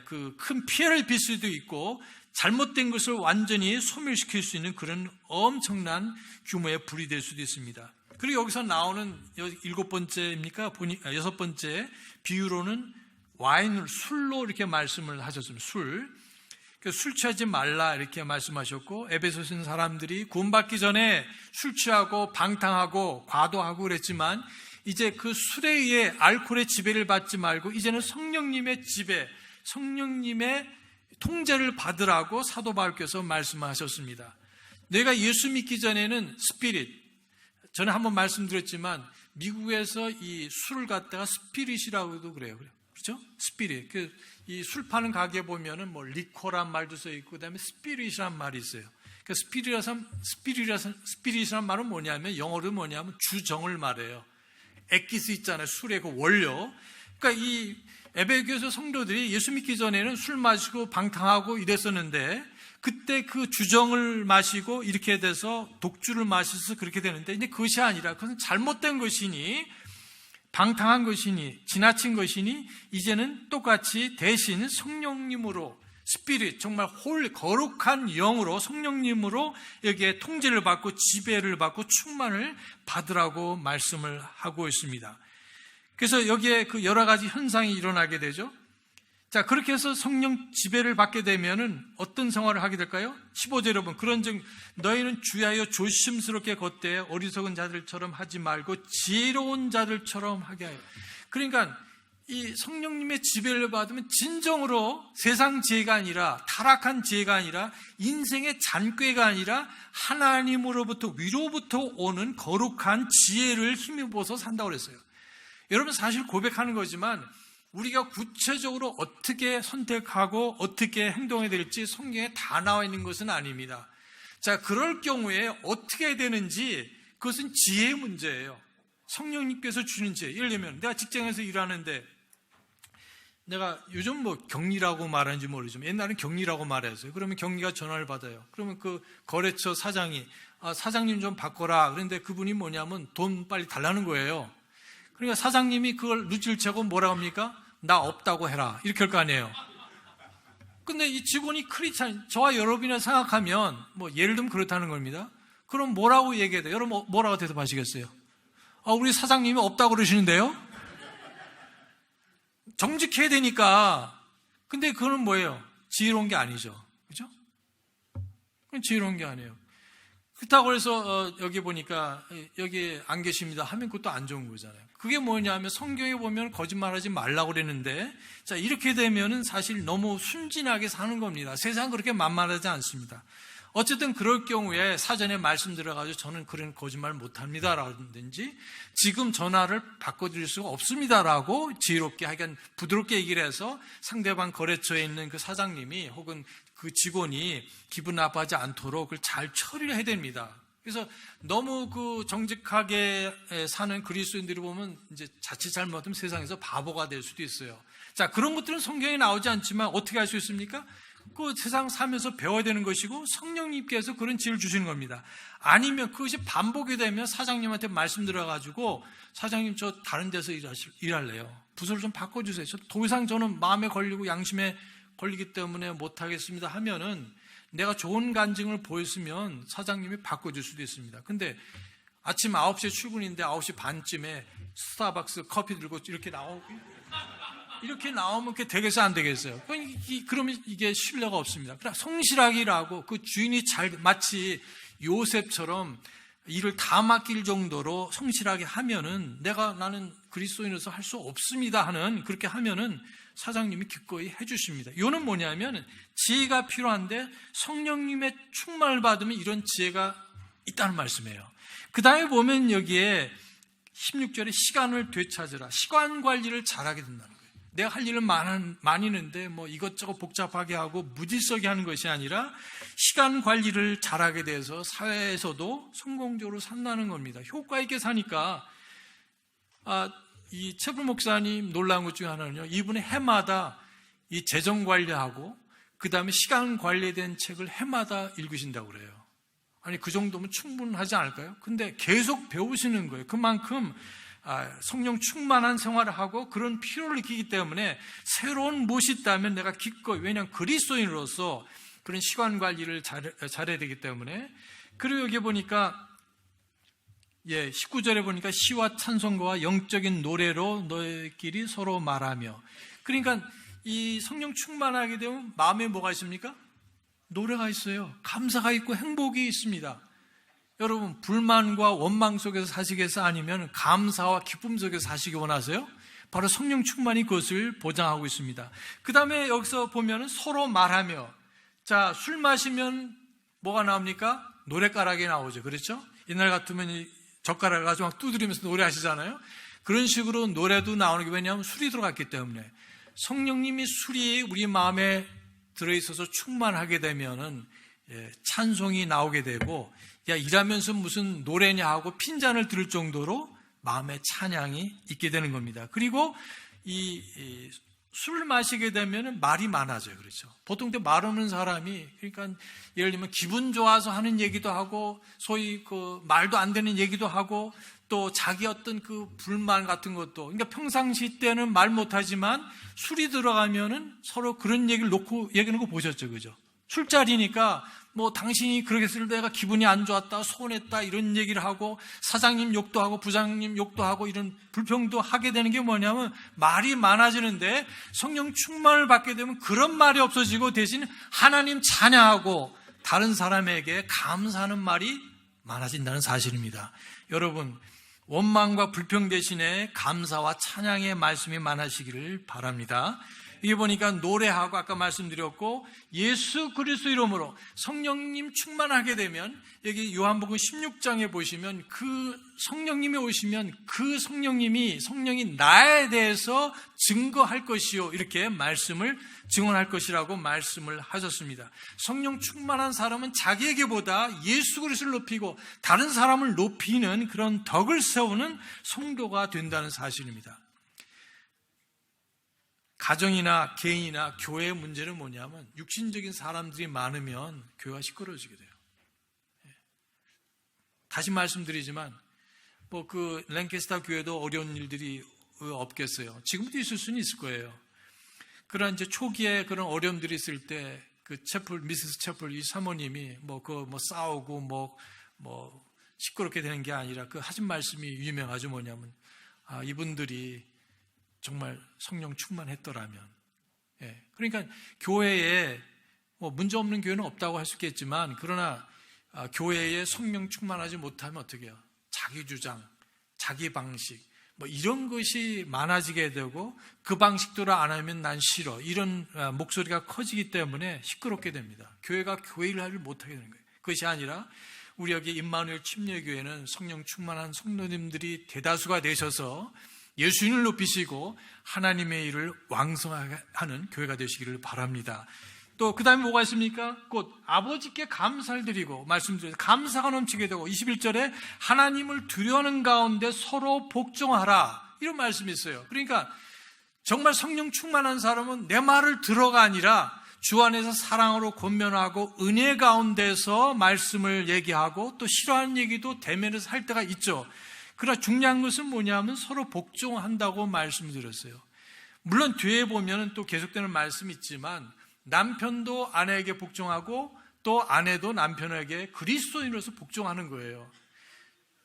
A: 그 큰 피해를 빚을 수도 있고 잘못된 것을 완전히 소멸시킬 수 있는 그런 엄청난 규모의 불이 될 수도 있습니다. 그리고 여기서 나오는 7번째입니까? 6번째 비유로는 와인을 술로 이렇게 말씀을 하셨습니다. 술 취하지 말라 이렇게 말씀하셨고, 에베소서 있는 사람들이 구원받기 전에 술 취하고 방탕하고 과도하고 그랬지만 이제 그 술에 의해 알코올의 지배를 받지 말고 이제는 성령님의 지배, 성령님의 통제를 받으라고 사도 바울께서 말씀하셨습니다. 내가 예수 믿기 전에는 스피릿, 저는 한번 말씀드렸지만 미국에서 이 술을 갖다가 스피릿이라고도 그래요. 그렇죠? 스피릿. 이 술 파는 가게 보면은 뭐 리코란 말도 써 있고 그다음에 스피릿이란 말이 있어요. 스피릿이란 말은 뭐냐면, 영어로 뭐냐면 주정을 말해요. 액기스 있잖아요. 술의 그 원료. 그러니까 이 에베소서 성도들이 예수 믿기 전에는 술 마시고 방탕하고 이랬었는데, 그때 그 주정을 마시고 이렇게 돼서 독주를 마셔서 그렇게 되는데, 이제 그것이 아니라 그것은 잘못된 것이니, 방탕한 것이니, 지나친 것이니, 이제는 똑같이 대신 성령님으로, 스피릿, 정말 거룩한 영으로, 성령님으로 여기에 통제를 받고 지배를 받고 충만을 받으라고 말씀을 하고 있습니다. 그래서 여기에 그 여러 가지 현상이 일어나게 되죠. 자, 그렇게 해서 성령 지배를 받게 되면은 어떤 생활을 하게 될까요? 15절 여러분, 그런즉 너희는 주의하여 조심스럽게 걷되 어리석은 자들처럼 하지 말고 지혜로운 자들처럼 하게 하여. 그러니까 이 성령님의 지배를 받으면 진정으로 세상 지혜가 아니라, 타락한 지혜가 아니라, 인생의 잔꾀가 아니라 하나님으로부터, 위로부터 오는 거룩한 지혜를 힘입어서 산다고 그랬어요. 여러분, 사실 고백하는 거지만 우리가 구체적으로 어떻게 선택하고 어떻게 행동해야 될지 성경에 다 나와 있는 것은 아닙니다. 자, 그럴 경우에 어떻게 해야 되는지, 그것은 지혜의 문제예요. 성령님께서 주는 지혜. 예를 들면 내가 직장에서 일하는데, 내가 요즘 뭐 격리라고 말하는지 모르지만 옛날엔 격리라고 말했어요. 그러면 격리가 전화를 받아요. 그러면 그 거래처 사장이 사장님 좀 바꿔라. 그런데 그분이 뭐냐면 돈 빨리 달라는 거예요. 그러니까 사장님이 그걸 눈치를 채고 뭐라고 합니까? 나 없다고 해라. 이렇게 할 거 아니에요. 근데 이 직원이 크리스찬, 저와 여러분이나 생각하면 뭐 예를 들면 그렇다는 겁니다. 그럼 뭐라고 얘기해야 돼요? 여러분 뭐라고 대답하시겠어요? 우리 사장님이 없다고 그러시는데요? 정직해야 되니까. 근데 그거는 뭐예요? 지혜로운 게 아니죠. 그죠? 그건 지혜로운 게 아니에요. 그렇다고 해서 여기 보니까 여기 안 계십니다 하면 그것도 안 좋은 거잖아요. 그게 뭐냐면 성경에 보면 거짓말하지 말라고 그랬는데, 자, 이렇게 되면은 사실 너무 순진하게 사는 겁니다. 세상 그렇게 만만하지 않습니다. 어쨌든 그럴 경우에 사전에 말씀드려가지고 저는 그런 거짓말 못합니다 라든지 지금 전화를 바꿔드릴 수가 없습니다라고 지혜롭게 하여간 부드럽게 얘기를 해서 상대방 거래처에 있는 그 사장님이 혹은 그 직원이 기분 나빠하지 않도록 그걸 잘 처리를 해야 됩니다. 그래서 너무 그 정직하게 사는 그리스도인들이 보면 이제 자칫 잘못하면 세상에서 바보가 될 수도 있어요. 자, 그런 것들은 성경에 나오지 않지만 어떻게 할 수 있습니까? 그 세상 살면서 배워야 되는 것이고 성령님께서 그런 지혜를 주시는 겁니다. 아니면 그것이 반복이 되면 사장님한테 말씀드려가지고 사장님 저 다른 데서 일할래요. 부서를 좀 바꿔주세요. 더 이상 저는 마음에 걸리고 양심에 걸리기 때문에 못하겠습니다 하면은 내가 좋은 간증을 보였으면 사장님이 바꿔줄 수도 있습니다. 근데 아침 9시에 출근인데 9시 반쯤에 스타벅스 커피 들고 이렇게 나오면 그게 되겠어요, 안 되겠어요? 그러면 이게 신뢰가 없습니다. 그러나 성실하게 일하고 그 주인이 마치 요셉처럼 일을 다 맡길 정도로 성실하게 하면은 나는 그리스도인으로서 할 수 없습니다 하는 그렇게 하면은 사장님이 기꺼이 해주십니다. 이거는 뭐냐면 지혜가 필요한데 성령님의 충만을 받으면 이런 지혜가 있다는 말씀이에요. 그 다음에 보면 여기에 16절에 시간을 되찾으라. 시간 관리를 잘하게 된다는 거예요. 내가 할 일은 많이는데 뭐 이것저것 복잡하게 하고 무질서하게 하는 것이 아니라 시간 관리를 잘하게 돼서 사회에서도 성공적으로 산다는 겁니다. 효과 있게 사니까 이 채플 목사님 놀라운 것 중에 하나는요, 이분은 해마다 이 재정 관리하고 그 다음에 시간 관리에 대한 책을 해마다 읽으신다고 그래요. 아니 그 정도면 충분하지 않을까요? 근데 계속 배우시는 거예요. 그만큼 성령 충만한 생활을 하고 그런 필요를 느끼기 때문에 새로운 무엇이 있다면 내가 기꺼이, 왜냐하면 그리스도인으로서 그런 시간 관리를 잘해야 되기 때문에. 그리고 여기 보니까 19절에 보니까 시와 찬송가와 영적인 노래로 너희끼리 서로 말하며, 그러니까 이 성령 충만하게 되면 마음에 뭐가 있습니까? 노래가 있어요. 감사가 있고 행복이 있습니다. 여러분, 불만과 원망 속에서 사시겠어요? 아니면 감사와 기쁨 속에서 사시기 원하세요? 바로 성령 충만이 그것을 보장하고 있습니다. 그 다음에 여기서 보면 서로 말하며, 자, 술 마시면 뭐가 나옵니까? 노랫가락이 나오죠. 그렇죠? 옛날 같으면 젓가락을 가지고 막 두드리면서 노래하시잖아요. 그런 식으로 노래도 나오는 게 왜냐하면 술이 들어갔기 때문에. 성령님이 술이 우리 마음에 들어있어서 충만하게 되면은 찬송이 나오게 되고, 야, 일하면서 무슨 노래냐 하고 핀잔을 들을 정도로 마음의 찬양이 있게 되는 겁니다. 그리고 술을 마시게 되면 말이 많아져요. 그렇죠. 보통 말 없는 사람이, 그러니까 예를 들면 기분 좋아서 하는 얘기도 하고, 소위 그 말도 안 되는 얘기도 하고, 또 자기 어떤 그 불만 같은 것도, 그러니까 평상시 때는 말 못하지만 술이 들어가면은 서로 그런 얘기를 놓고 얘기하는 거 보셨죠. 그죠? 술자리니까 뭐 당신이 그렇게 했을 때 내가 기분이 안 좋았다, 서운했다 이런 얘기를 하고, 사장님 욕도 하고 부장님 욕도 하고 이런 불평도 하게 되는 게 뭐냐면 말이 많아지는데, 성령 충만을 받게 되면 그런 말이 없어지고 대신 하나님 찬양하고 다른 사람에게 감사하는 말이 많아진다는 사실입니다. 여러분, 원망과 불평 대신에 감사와 찬양의 말씀이 많아지기를 바랍니다. 이게 보니까 노래하고 아까 말씀드렸고, 예수 그리스도 이름으로 성령님 충만하게 되면, 여기 요한복음 16장에 보시면 그 성령님이 오시면 그 성령이 나에 대해서 증거할 것이요, 이렇게 말씀을 증언할 것이라고 말씀을 하셨습니다. 성령 충만한 사람은 자기에게보다 예수 그리스도를 높이고 다른 사람을 높이는 그런 덕을 세우는 성도가 된다는 사실입니다. 가정이나 개인이나 교회의 문제는 뭐냐면 육신적인 사람들이 많으면 교회가 시끄러워지게 돼요. 다시 말씀드리지만 뭐 그 랭캐스터 교회도 어려운 일들이 없겠어요. 지금도 있을 수는 있을 거예요. 그러나 이제 초기에 그런 어려움들이 있을 때 그 미세스 채플 이 사모님이 싸우고 시끄럽게 되는 게 아니라 그 하신 말씀이 유명하죠. 뭐냐면 이분들이 정말 성령 충만했더라면. 그러니까 교회에 문제 없는 교회는 없다고 할 수 있겠지만, 그러나 교회에 성령 충만하지 못하면 어떻게 해요? 자기 주장, 자기 방식, 이런 것이 많아지게 되고, 그 방식대로 안 하면 난 싫어, 이런 목소리가 커지기 때문에 시끄럽게 됩니다. 교회가 교회 일을 못하게 되는 거예요. 그것이 아니라 우리 여기 임마누엘 침례교회는 성령 충만한 성도님들이 대다수가 되셔서 예수님을 높이시고 하나님의 일을 왕성하게 하는 교회가 되시기를 바랍니다. 또 그 다음에 뭐가 있습니까? 곧 아버지께 감사를 드리고, 말씀드려서 감사가 넘치게 되고, 21절에 하나님을 두려워하는 가운데 서로 복종하라, 이런 말씀이 있어요. 그러니까 정말 성령 충만한 사람은 내 말을 들어가 아니라 주 안에서 사랑으로 권면하고 은혜 가운데서 말씀을 얘기하고, 또 싫어하는 얘기도 대면에서 할 때가 있죠. 그러나 중요한 것은 뭐냐면 서로 복종한다고 말씀드렸어요. 물론 뒤에 보면 또 계속되는 말씀이 있지만, 남편도 아내에게 복종하고 또 아내도 남편에게 그리스도인으로서 복종하는 거예요.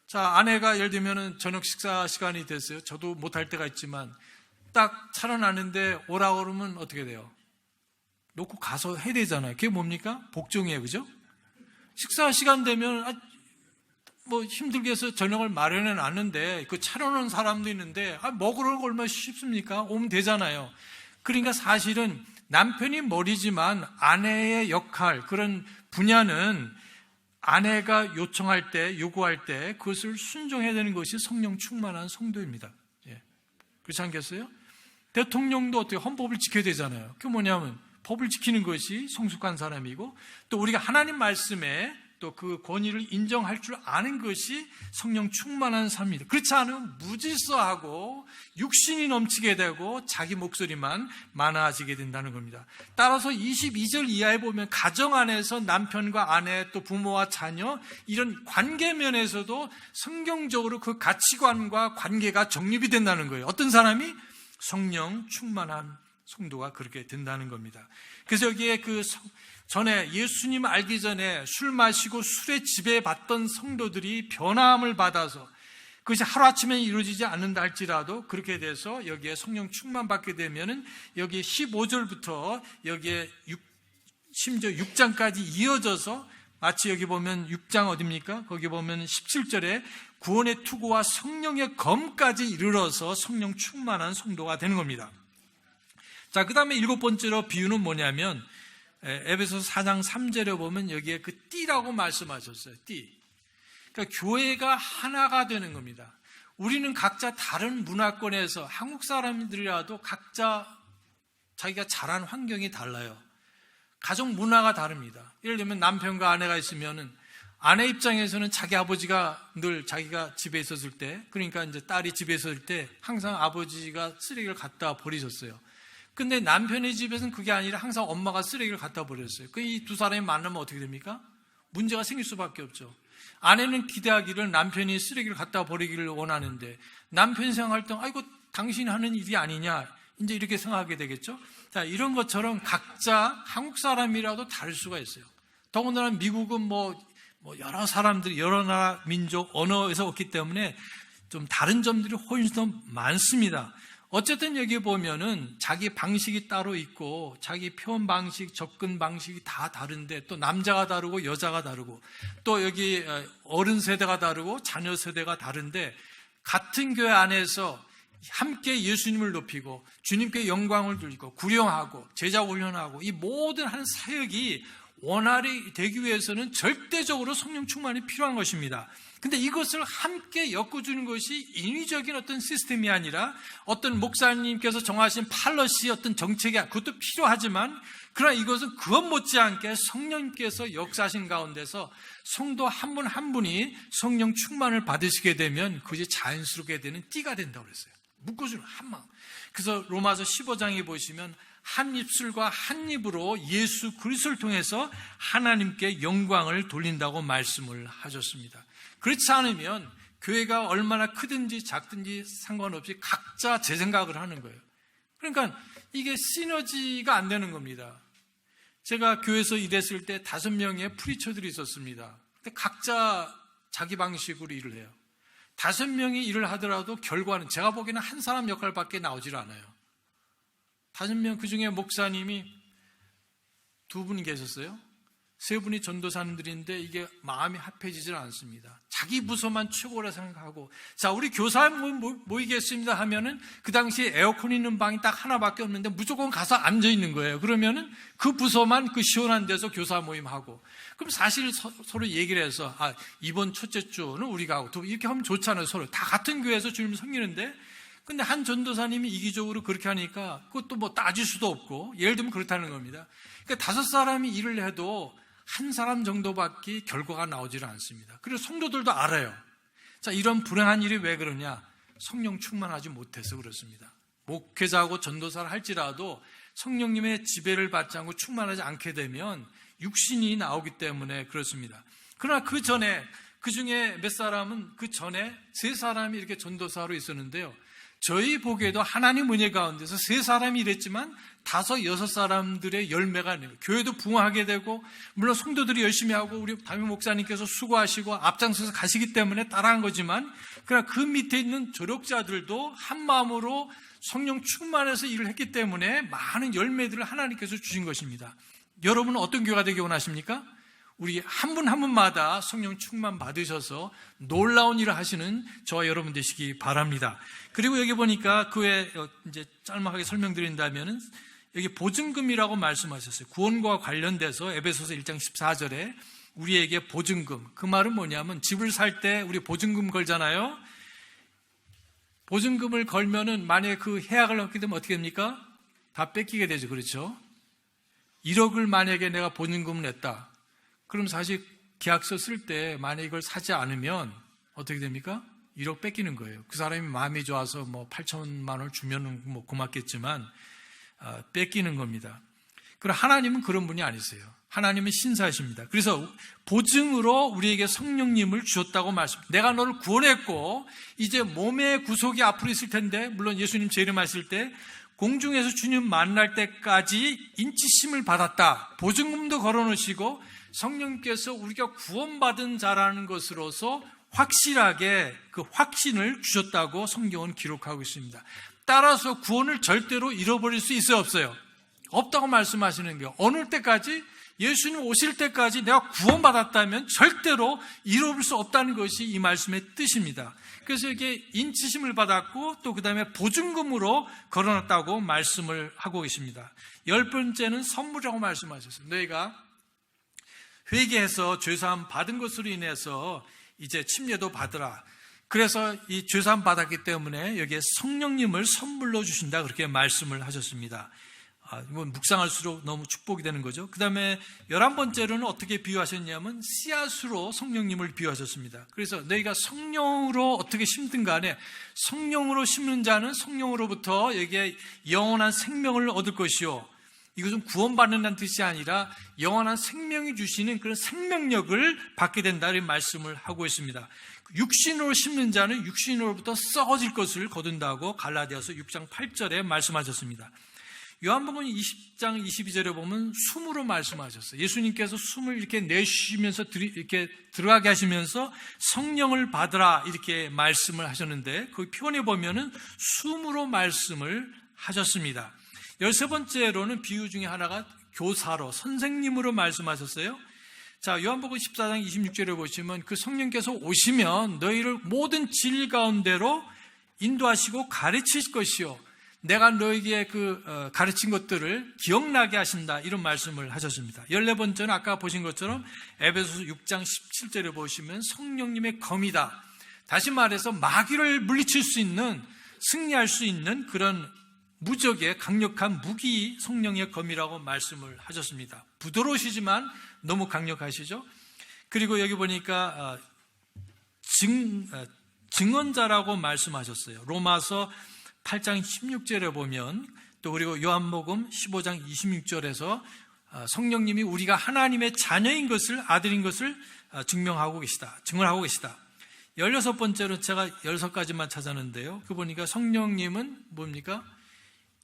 A: 자, 아내가 예를 들면 저녁 식사 시간이 됐어요. 저도 못할 때가 있지만 딱 차려놨는데 오라고 그러면 어떻게 돼요? 놓고 가서 해야 되잖아요. 그게 뭡니까? 복종이에요. 그죠? 식사 시간 되면 힘들게 해서 저녁을 마련해 놨는데 그 차려놓은 사람도 있는데 먹으러 얼마나 쉽습니까? 오면 되잖아요. 그러니까 사실은 남편이 머리지만 아내의 역할, 그런 분야는 아내가 요청할 때, 요구할 때 그것을 순종해야 되는 것이 성령 충만한 성도입니다. 그렇지 않겠어요? 대통령도 어떻게 헌법을 지켜야 되잖아요. 그게 뭐냐면 법을 지키는 것이 성숙한 사람이고, 또 우리가 하나님 말씀에 또 그 권위를 인정할 줄 아는 것이 성령 충만한 삶입니다. 그렇지 않으면 무질서하고 육신이 넘치게 되고 자기 목소리만 많아지게 된다는 겁니다. 따라서 22절 이하에 보면 가정 안에서 남편과 아내, 또 부모와 자녀, 이런 관계 면에서도 성경적으로 그 가치관과 관계가 정립이 된다는 거예요. 어떤 사람이? 성령 충만한 성도가 그렇게 된다는 겁니다. 그래서 여기에 전에 예수님 알기 전에 술 마시고 술에 지배받던 성도들이 변화함을 받아서, 그것이 하루아침에 이루어지지 않는다 할지라도 그렇게 돼서 여기에 성령 충만받게 되면은 여기 15절부터 여기에 심지어 6장까지 이어져서, 마치 여기 보면 6장 어딥니까? 거기 보면 17절에 구원의 투구와 성령의 검까지 이르러서 성령 충만한 성도가 되는 겁니다. 자, 그 다음에 7번째로 비유는 뭐냐면, 에베소서 4장 3절에 보면 여기에 그 띠라고 말씀하셨어요. 띠. 그러니까 교회가 하나가 되는 겁니다. 우리는 각자 다른 문화권에서, 한국 사람들이라도 각자 자기가 자란 환경이 달라요. 가족 문화가 다릅니다. 예를 들면 남편과 아내가 있으면은 아내 입장에서는 자기 아버지가 늘 자기가 집에 있었을 때, 그러니까 이제 딸이 집에 있었을 때 항상 아버지가 쓰레기를 갖다 버리셨어요. 근데 남편의 집에서는 그게 아니라 항상 엄마가 쓰레기를 갖다 버렸어요. 이 두 사람이 만나면 어떻게 됩니까? 문제가 생길 수밖에 없죠. 아내는 기대하기를 남편이 쓰레기를 갖다 버리기를 원하는데, 남편이 생각할 때 아이고 당신이 하는 일이 아니냐, 이제 이렇게 생각하게 되겠죠. 자, 이런 것처럼 각자 한국 사람이라도 다를 수가 있어요. 더군다나 미국은 여러 사람들이 여러 나라 민족 언어에서 왔기 때문에 좀 다른 점들이 훨씬 더 많습니다. 어쨌든 여기 보면은 자기 방식이 따로 있고 자기 표현 방식, 접근 방식이 다 다른데, 또 남자가 다르고 여자가 다르고, 또 여기 어른 세대가 다르고 자녀 세대가 다른데, 같은 교회 안에서 함께 예수님을 높이고 주님께 영광을 돌리고 구령하고 제자 훈련하고, 이 모든 한 사역이 원활히 되기 위해서는 절대적으로 성령 충만이 필요한 것입니다. 근데 이것을 함께 엮어주는 것이 인위적인 어떤 시스템이 아니라 어떤 목사님께서 정하신 팔러시 어떤 정책이, 그것도 필요하지만, 그러나 이것은 그것 못지않게 성령님께서 역사하신 가운데서 성도 한 분 한 분이 성령 충만을 받으시게 되면 그것이 자연스럽게 되는 띠가 된다고 그랬어요. 묶어주는 한 마음. 그래서 로마서 15장에 보시면 한 입술과 한 입으로 예수 그리스도를 통해서 하나님께 영광을 돌린다고 말씀을 하셨습니다. 그렇지 않으면 교회가 얼마나 크든지 작든지 상관없이 각자 제 생각을 하는 거예요. 그러니까 이게 시너지가 안 되는 겁니다. 제가 교회에서 일했을 때 5명의 프리처들이 있었습니다. 근데 각자 자기 방식으로 일을 해요. 5명이 일을 하더라도 결과는 제가 보기에는 한 사람 역할밖에 나오질 않아요. 5명, 그 중에 목사님이 두 분이 계셨어요. 세 분이 전도사님들인데 이게 마음이 합해지질 않습니다. 자기 부서만 최고라 생각하고, 자, 우리 교사 모이겠습니다 하면은 그 당시에 에어컨 있는 방이 딱 하나밖에 없는데 무조건 가서 앉아 있는 거예요. 그러면은 그 부서만 그 시원한 데서 교사 모임하고, 그럼 사실 서로 얘기를 해서, 이번 첫째 주는 우리가 하고, 이렇게 하면 좋잖아요. 서로 다 같은 교회에서 주님 섬기는데, 근데 한 전도사님이 이기적으로 그렇게 하니까 그것도 뭐 따질 수도 없고, 예를 들면 그렇다는 겁니다. 그러니까 5사람이 일을 해도 한 사람 정도밖에 결과가 나오질 않습니다. 그래서 성도들도 알아요. 자, 이런 불행한 일이 왜 그러냐? 성령 충만하지 못해서 그렇습니다. 목회자하고 전도사를 할지라도 성령님의 지배를 받지 않고 충만하지 않게 되면 육신이 나오기 때문에 그렇습니다. 그러나 그 전에, 그 중에 몇 사람은 그 전에 3사람이 이렇게 전도사로 있었는데요. 저희 보기에도 하나님 은혜 가운데서 3사람이 이랬지만 5, 6사람들의 열매가 있는 거예요. 교회도 부흥하게 되고, 물론 성도들이 열심히 하고 우리 담임 목사님께서 수고하시고 앞장서서 가시기 때문에 따라한 거지만, 그러나 그 밑에 있는 조력자들도 한 마음으로 성령 충만해서 일을 했기 때문에 많은 열매들을 하나님께서 주신 것입니다. 여러분은 어떤 교회가 되기 원하십니까? 우리 한 분 한 분마다 성령 충만 받으셔서 놀라운 일을 하시는 저와 여러분 되시기 바랍니다. 그리고 여기 보니까 그 외에 이제 짤막하게 설명드린다면은 여기 보증금이라고 말씀하셨어요. 구원과 관련돼서 에베소서 1장 14절에 우리에게 보증금, 그 말은 뭐냐면 집을 살 때 우리 보증금 걸잖아요. 보증금을 걸면은 만약에 그 해약을 얻게 되면 어떻게 됩니까? 다 뺏기게 되죠. 그렇죠? 1억을 만약에 내가 보증금을 냈다. 그럼 사실 계약서 쓸 때 만약에 이걸 사지 않으면 어떻게 됩니까? 1억 뺏기는 거예요. 그 사람이 마음이 좋아서 뭐 8천만 원을 주면은 뭐 고맙겠지만 뺏기는 겁니다. 그럼 하나님은 그런 분이 아니세요. 하나님은 신사이십니다. 그래서 보증으로 우리에게 성령님을 주셨다고 말씀합니다. 내가 너를 구원했고 이제 몸의 구속이 앞으로 있을 텐데, 물론 예수님 재림하실 때 공중에서 주님 만날 때까지 인치심을 받았다. 보증금도 걸어놓으시고 성령께서 우리가 구원받은 자라는 것으로서 확실하게 그 확신을 주셨다고 성경은 기록하고 있습니다. 따라서 구원을 절대로 잃어버릴 수 있어요, 없어요? 없다고 말씀하시는 거예요. 어느 때까지? 예수님 오실 때까지 내가 구원받았다면 절대로 잃어버릴 수 없다는 것이 이 말씀의 뜻입니다. 그래서 이게 인치심을 받았고 또 그 다음에 보증금으로 걸어놨다고 말씀을 하고 계십니다. 10번째는 선물이라고 말씀하셨어요. 너희가 회개해서 죄사함 받은 것으로 인해서 이제 침례도 받으라. 그래서 이 죄사함 받았기 때문에 여기에 성령님을 선물로 주신다, 그렇게 말씀을 하셨습니다. 묵상할수록 너무 축복이 되는 거죠. 그 다음에 11번째로는 어떻게 비유하셨냐면 씨앗으로 성령님을 비유하셨습니다. 그래서 너희가 성령으로 어떻게 심든 간에 성령으로 심는 자는 성령으로부터 여기에 영원한 생명을 얻을 것이요, 이것은 구원받는다는 뜻이 아니라 영원한 생명이 주시는 그런 생명력을 받게 된다는 말씀을 하고 있습니다. 육신으로 심는 자는 육신으로부터 썩어질 것을 거둔다고 갈라디아서 6장 8절에 말씀하셨습니다. 요한복음 20장 22절에 보면 숨으로 말씀하셨어요. 예수님께서 숨을 이렇게 내쉬면서 이렇게 들어가게 하시면서 성령을 받으라 이렇게 말씀을 하셨는데, 그 표현에 보면은 숨으로 말씀을 하셨습니다. 13번째로는 비유 중에 하나가 교사로, 선생님으로 말씀하셨어요. 자, 요한복음 14장 26절에 보시면 그 성령께서 오시면 너희를 모든 진리 가운데로 인도하시고 가르칠 것이요, 내가 너에게 가르친 것들을 기억나게 하신다, 이런 말씀을 하셨습니다. 14번째는 아까 보신 것처럼 에베소서 6장 17절에 보시면 성령님의 검이다. 다시 말해서 마귀를 물리칠 수 있는, 승리할 수 있는 그런 무적의 강력한 무기, 성령의 검이라고 말씀을 하셨습니다. 부드러우시지만 너무 강력하시죠. 그리고 여기 보니까 증언자라고 말씀하셨어요. 로마서 8장 16절에 보면, 또 그리고 요한복음 15장 26절에서 성령님이 우리가 하나님의 자녀인 것을, 아들인 것을 증언하고 계시다. 16번째로 제가 16가지만 찾았는데요. 그 보니까 성령님은 뭡니까?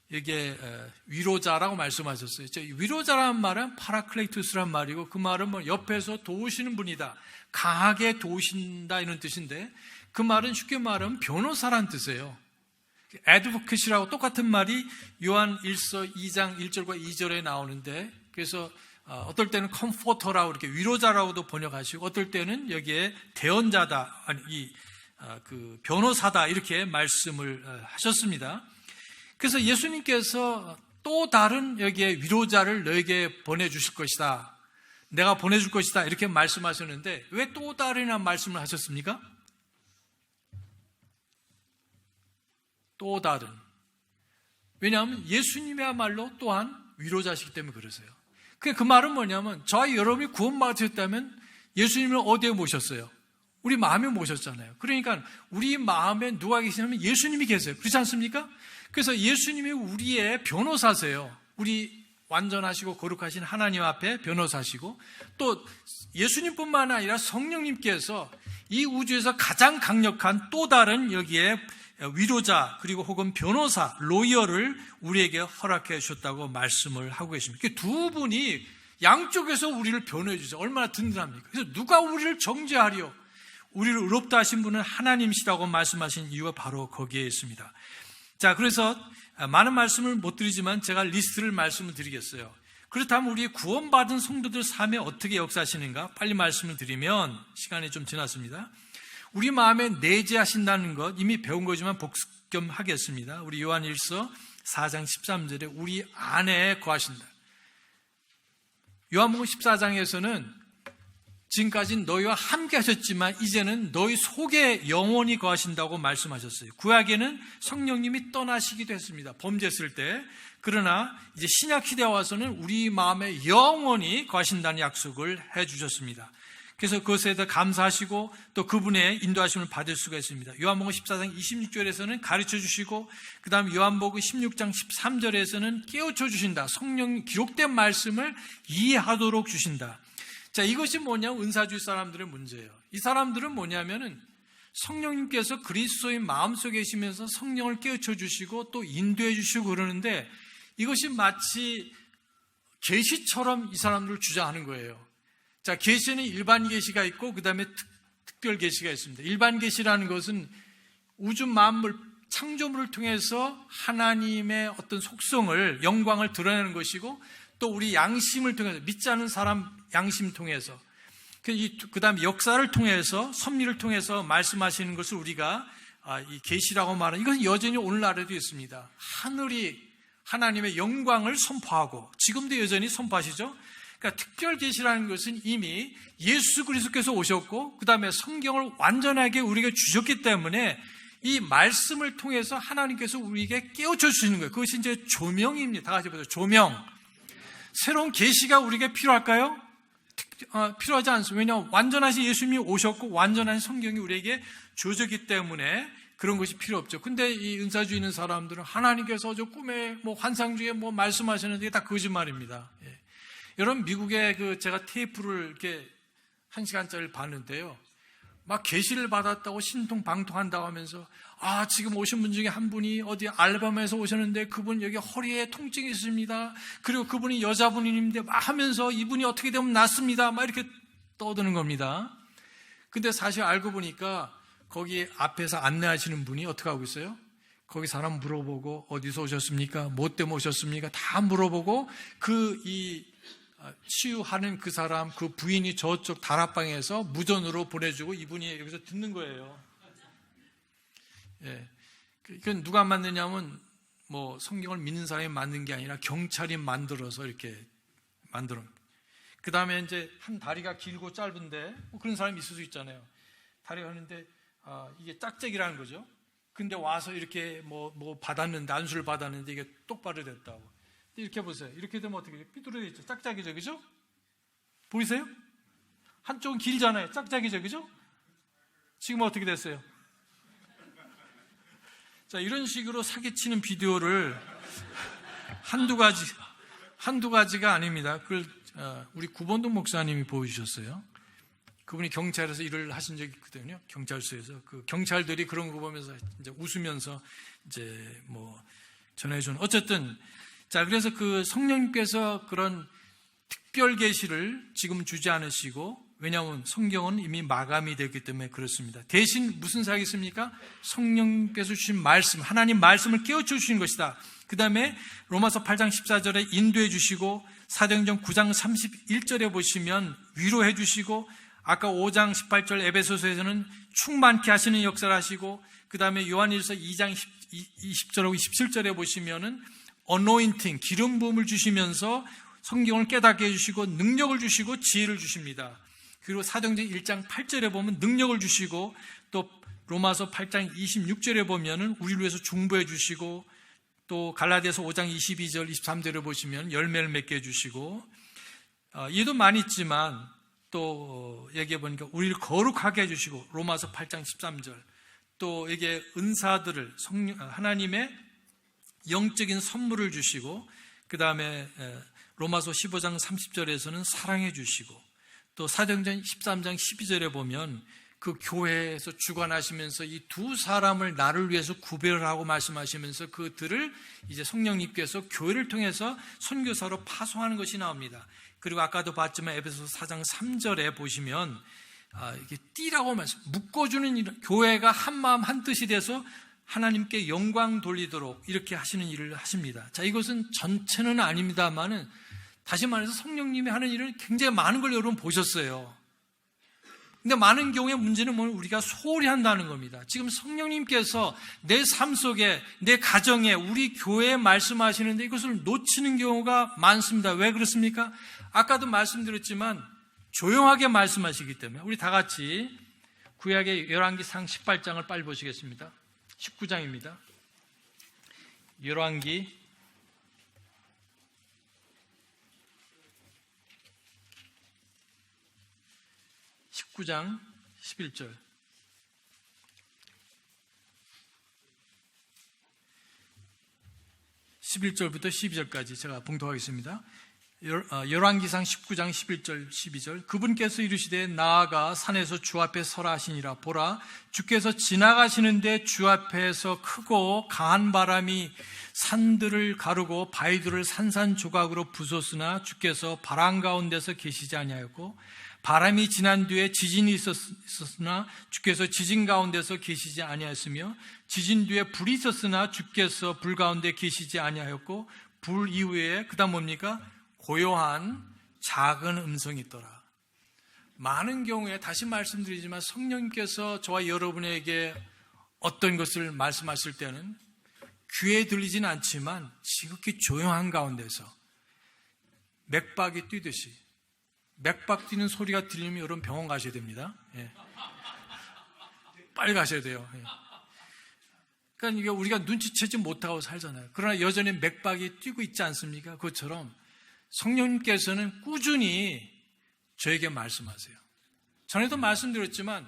A: 이게 위로자라고 말씀하셨어요. 위로자라는 말은 파라클레이투스란 말이고, 그 말은 뭐 옆에서 도우시는 분이다, 강하게 도우신다, 이런 뜻인데, 그 말은 쉽게 말하면 변호사란 뜻이에요. 애드보켓이라고 똑같은 말이 요한 1서 2장 1절과 2절에 나오는데, 그래서 어떨 때는 컴포터라고 이렇게 위로자라고도 번역하시고 어떨 때는 여기에 대언자다, 아니 그 변호사다 이렇게 말씀을 하셨습니다. 그래서 예수님께서 또 다른 여기에 위로자를 너에게 보내주실 것이다, 내가 보내줄 것이다 이렇게 말씀하셨는데 왜 또 다른 말씀을 하셨습니까? 또 다른. 왜냐하면 예수님이야말로 또한 위로자시기 때문에 그러세요. 그 말은 뭐냐면 저와 여러분이 구원받으셨다면 예수님을 어디에 모셨어요? 우리 마음에 모셨잖아요. 그러니까 우리 마음에 누가 계시냐면 예수님이 계세요. 그렇지 않습니까? 그래서 예수님이 우리의 변호사세요. 우리 완전하시고 거룩하신 하나님 앞에 변호사시고 또 예수님뿐만 아니라 성령님께서 이 우주에서 가장 강력한 또 다른 여기에 위로자 그리고 혹은 변호사, 로이어를 우리에게 허락해 주셨다고 말씀을 하고 계십니다. 두 분이 양쪽에서 우리를 변호해 주세요. 얼마나 든든합니까? 그래서 누가 우리를 정죄하리요? 우리를 의롭다 하신 분은 하나님이시라고 말씀하신 이유가 바로 거기에 있습니다. 자, 그래서 많은 말씀을 못 드리지만 제가 리스트를 말씀을 드리겠어요. 그렇다면 우리 구원받은 성도들 삶에 어떻게 역사하시는가? 빨리 말씀을 드리면 시간이 좀 지났습니다. 우리 마음에 내재하신다는 것 이미 배운 거지만 복습겸하겠습니다. 우리 요한일서 4장 13절에 우리 안에 거하신다. 요한복음 14장에서는 지금까지 너희와 함께 하셨지만 이제는 너희 속에 영원히 거하신다고 말씀하셨어요. 구약에는 성령님이 떠나시기도 했습니다. 범죄했을 때. 그러나 이제 신약 시대에 와서는 우리 마음에 영원히 거하신다는 약속을 해주셨습니다. 그래서 그것에 대해 감사하시고 또 그분의 인도하심을 받을 수가 있습니다. 요한복음 14장 26절에서는 가르쳐 주시고 그 다음 요한복음 16장 13절에서는 깨우쳐 주신다. 성령 기록된 말씀을 이해하도록 주신다. 자, 이것이 뭐냐면 은사주의 사람들의 문제예요. 이 사람들은 뭐냐면은 성령님께서 그리스도의 마음속에 계시면서 성령을 깨우쳐 주시고 또 인도해 주시고 그러는데 이것이 마치 계시처럼 이 사람들을 주장하는 거예요. 자, 계시는 일반 계시가 있고 그 다음에 특별 계시가 있습니다. 일반 계시라는 것은 우주 만물 창조물을 통해서 하나님의 어떤 속성을 영광을 드러내는 것이고 또 우리 양심을 통해서 믿지 않는 사람 양심 통해서 그 다음에 역사를 통해서 섭리를 통해서 말씀하시는 것을 우리가 이 계시라고 말하는 이것은 여전히 오늘날에도 있습니다. 하늘이 하나님의 영광을 선포하고 지금도 여전히 선포하시죠. 그러니까 특별 계시라는 것은 이미 예수 그리스도께서 오셨고 그 다음에 성경을 완전하게 우리에게 주셨기 때문에 이 말씀을 통해서 하나님께서 우리에게 깨우쳐 주시는 거예요. 그것이 이제 조명입니다. 다 같이 보세요. 조명. 새로운 계시가 우리에게 필요할까요? 필요하지 않습니다. 왜냐하면 완전하신 예수님이 오셨고 완전한 성경이 우리에게 주어졌기 때문에 그런 것이 필요 없죠. 근데 이 은사주의 있는 사람들은 하나님께서 저 꿈에 환상 중에 말씀하시는데 다 거짓말입니다. 예. 여러분 미국에 제가 테이프를 이렇게 1시간짜리를 봤는데요. 막 계시를 받았다고 신통방통한다고 하면서 지금 오신 분 중에 한 분이 어디 알바마에서 오셨는데 그분 여기 허리에 통증이 있습니다. 그리고 그분이 여자분인데 막 하면서 이분이 어떻게 되면 낫습니다. 막 이렇게 떠드는 겁니다. 근데 사실 알고 보니까 거기 앞에서 안내하시는 분이 어떻게 하고 있어요? 거기 사람 물어보고 어디서 오셨습니까? 뭐 때문에 오셨습니까? 다 물어보고 치유하는 그 사람, 그 부인이 저쪽 다락방에서 무전으로 보내주고 이분이 여기서 듣는 거예요. 예. 그건 누가 만드냐면 성경을 믿는 사람이 만든 게 아니라 경찰이 만들어서 이렇게 만들어. 그 다음에 이제 한 다리가 길고 짧은데 그런 사람이 있을 수 있잖아요. 다리가 하는데 이게 짝짝이라는 거죠. 근데 와서 이렇게 받았는데 안수를 받았는데 이게 똑바로 됐다고. 이렇게 보세요. 이렇게 되면 어떻게 돼요? 삐뚤어져 있죠. 짝짝이죠. 그죠? 보이세요? 한쪽은 길잖아요. 짝짝이죠. 그죠? 지금 어떻게 됐어요? 자, 이런 식으로 사기치는 비디오를 한두 가지가 아닙니다. 그걸 우리 구본동 목사님이 보여주셨어요. 그분이 경찰에서 일을 하신 적이 있거든요. 경찰서에서. 그 경찰들이 그런 거 보면서 이제 웃으면서 이제 전해주는. 어쨌든 자, 그래서 그 성령님께서 그런 특별 계시를 지금 주지 않으시고 왜냐하면 성경은 이미 마감이 되었기 때문에 그렇습니다. 대신 무슨 사역이 있습니까? 성령께서 주신 말씀, 하나님 말씀을 깨우쳐 주신 것이다. 그 다음에 로마서 8장 14절에 인도해 주시고, 사도행전 9장 31절에 보시면 위로해 주시고, 아까 5장 18절 에베소서에서는 충만케 하시는 역사를 하시고, 그 다음에 요한일서 2장 20절하고 27절에 보시면은 어노인팅, 기름 부음을 주시면서 성경을 깨닫게 해주시고 능력을 주시고 지혜를 주십니다. 그리고 사도행전 1장 8절에 보면 능력을 주시고, 또 로마서 8장 26절에 보면은 우리를 위해서 중보해 주시고, 또 갈라디아서 5장 22절 23절에 보시면 열매를 맺게 해주시고, 얘도 많이 있지만 또 얘기해 보니까 우리를 거룩하게 해주시고, 로마서 8장 13절, 또 이게 은사들을 하나님의 영적인 선물을 주시고, 그 다음에 로마서 15장 30절에서는 사랑해 주시고, 또 사도행전 13장 12절에 보면 그 교회에서 주관하시면서 이 두 사람을 나를 위해서 구별을 하고 말씀하시면서 그들을 이제 성령님께서 교회를 통해서 선교사로 파송하는 것이 나옵니다. 그리고 아까도 봤지만 에베소서 4장 3절에 보시면 이게 띠라고 말씀, 묶어주는 일, 교회가 한 마음 한 뜻이 돼서 하나님께 영광 돌리도록 이렇게 하시는 일을 하십니다. 자, 이것은 전체는 아닙니다만은 다시 말해서 성령님이 하는 일은 굉장히 많은 걸 여러분 보셨어요. 근데 많은 경우에 문제는 뭐냐면 우리가 소홀히 한다는 겁니다. 지금 성령님께서 내 삶 속에, 내 가정에, 우리 교회에 말씀하시는데 이것을 놓치는 경우가 많습니다. 왜 그렇습니까? 아까도 말씀드렸지만 조용하게 말씀하시기 때문에. 우리 다 같이 구약의 열왕기상 18장을 빨리 보시겠습니다. 19장입니다. 열왕기 19장 11절. 11절부터 12절까지 제가 봉독하겠습니다. 열왕기상 19장 11절 12절. 그분께서 이르시되 나아가 산에서 주 앞에 서라 하시니라. 보라, 주께서 지나가시는데 주 앞에서 크고 강한 바람이 산들을 가르고 바위들을 산산조각으로 부쉈으나 주께서 바람 가운데서 계시지 아니하였고, 바람이 지난 뒤에 지진이 있었으나 주께서 지진 가운데서 계시지 아니하였으며, 지진 뒤에 불이 있었으나 주께서 불 가운데 계시지 아니하였고, 불 이후에 그다음 뭡니까? 고요한 작은 음성이 있더라. 많은 경우에 다시 말씀드리지만 성령님께서 저와 여러분에게 어떤 것을 말씀하실 때는 귀에 들리진 않지만 지극히 조용한 가운데서 맥박이 뛰듯이, 맥박 뛰는 소리가 들리면 여러분 병원 가셔야 됩니다. 예. 빨리 가셔야 돼요. 예. 그러니까 이게 우리가 눈치채지 못하고 살잖아요. 그러나 여전히 맥박이 뛰고 있지 않습니까? 그것처럼 성령님께서는 꾸준히 저에게 말씀하세요. 전에도 말씀드렸지만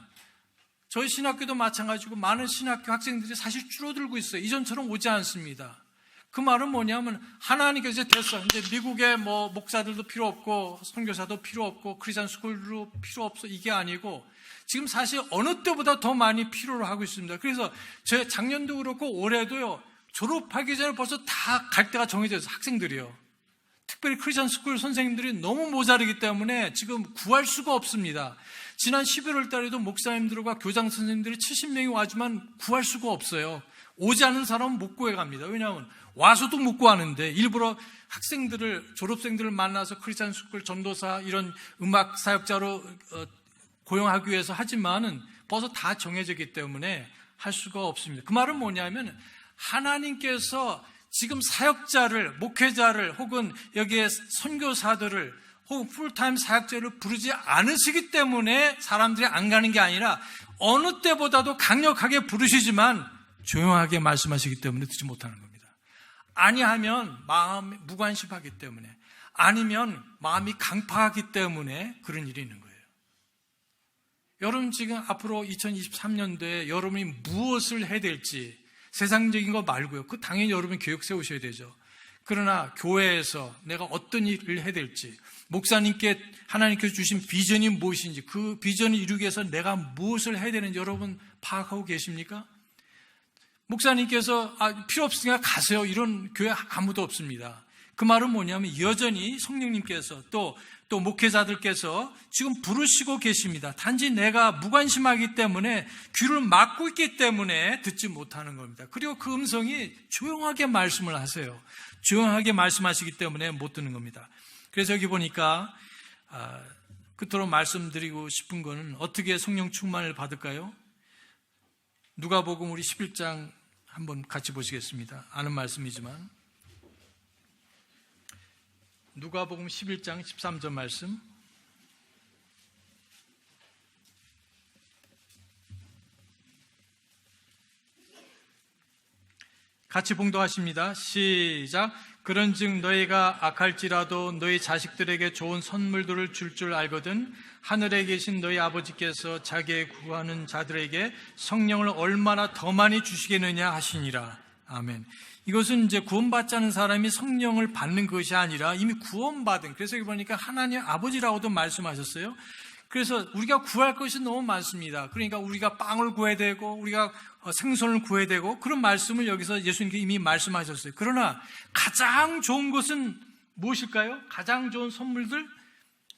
A: 저희 신학교도 마찬가지고 많은 신학교 학생들이 사실 줄어들고 있어요. 이전처럼 오지 않습니다. 그 말은 뭐냐면 하나님께서 됐어. 이제 미국의 목사들도 필요 없고 선교사도 필요 없고 크리스천 스쿨도 필요 없어. 이게 아니고 지금 사실 어느 때보다 더 많이 필요로 하고 있습니다. 그래서 제 작년도 그렇고 올해도요. 졸업하기 전에 벌써 다 갈 때가 정해져 있어요. 학생들이요. 특별히 크리스천 스쿨 선생님들이 너무 모자르기 때문에 지금 구할 수가 없습니다. 지난 11월 달에도 목사님들과 교장 선생님들이 70명이 와지만 구할 수가 없어요. 오지 않은 사람은 못 구해갑니다. 왜냐하면 와서도 못 구하는데 일부러 학생들을, 졸업생들을 만나서 크리스천 스쿨 전도사 이런 음악 사역자로 고용하기 위해서 하지만은 벌써 다 정해졌기 때문에 할 수가 없습니다. 그 말은 뭐냐면 하나님께서 지금 사역자를, 목회자를 혹은 여기에 선교사들을 혹은 풀타임 사역자를 부르지 않으시기 때문에 사람들이 안 가는 게 아니라 어느 때보다도 강력하게 부르시지만 조용하게 말씀하시기 때문에 듣지 못하는 겁니다. 아니하면 마음이 무관심하기 때문에, 아니면 마음이 강팍하기 때문에 그런 일이 있는 거예요. 여러분 지금 앞으로 2023년도에 여러분이 무엇을 해야 될지 세상적인 거 말고요. 그 당연히 여러분 계획 세우셔야 되죠. 그러나 교회에서 내가 어떤 일을 해야 될지, 목사님께 하나님께서 주신 비전이 무엇인지, 그 비전을 이루기 위해서 내가 무엇을 해야 되는지 여러분 파악하고 계십니까? 목사님께서 필요 없으니까 가세요. 이런 교회 아무도 없습니다. 그 말은 뭐냐면 여전히 성령님께서 또 또 목회자들께서 지금 부르시고 계십니다. 단지 내가 무관심하기 때문에 귀를 막고 있기 때문에 듣지 못하는 겁니다. 그리고 그 음성이 조용하게 말씀을 하세요. 조용하게 말씀하시기 때문에 못 듣는 겁니다. 그래서 여기 보니까 끝으로 말씀드리고 싶은 거는 어떻게 성령 충만을 받을까요? 누가복음 우리 11장 한번 같이 보시겠습니다. 아는 말씀이지만 누가복음 11장 13절 말씀, 같이 봉독하십니다. 시작. 그런즉 너희가 악할지라도 너희 자식들에게 좋은 선물들을 줄 줄 알거든 하늘에 계신 너희 아버지께서 자기의 구하는 자들에게 성령을 얼마나 더 많이 주시겠느냐 하시니라. 아멘. 이것은 이제 구원받지 않은 사람이 성령을 받는 것이 아니라 이미 구원받은, 그래서 여기 보니까 하나님 아버지라고도 말씀하셨어요. 그래서 우리가 구할 것이 너무 많습니다. 그러니까 우리가 빵을 구해야 되고 우리가 생선을 구해야 되고 그런 말씀을 여기서 예수님께서 이미 말씀하셨어요. 그러나 가장 좋은 것은 무엇일까요? 가장 좋은 선물들?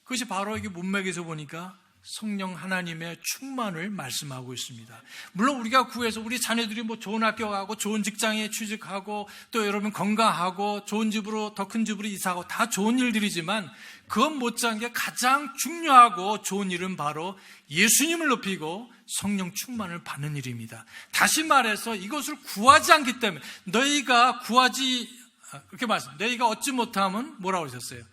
A: 그것이 바로 이게 문맥에서 보니까 성령 하나님의 충만을 말씀하고 있습니다. 물론 우리가 구해서 우리 자녀들이 뭐 좋은 학교 가고 좋은 직장에 취직하고 또 여러분 건강하고 좋은 집으로, 더 큰 집으로 이사하고 다 좋은 일들이지만 그것 못지않은 게 가장 중요하고 좋은 일은 바로 예수님을 높이고 성령 충만을 받는 일입니다. 다시 말해서 이것을 구하지 않기 때문에 너희가 그렇게 말씀, 너희가 얻지 못하면 뭐라고 하셨어요?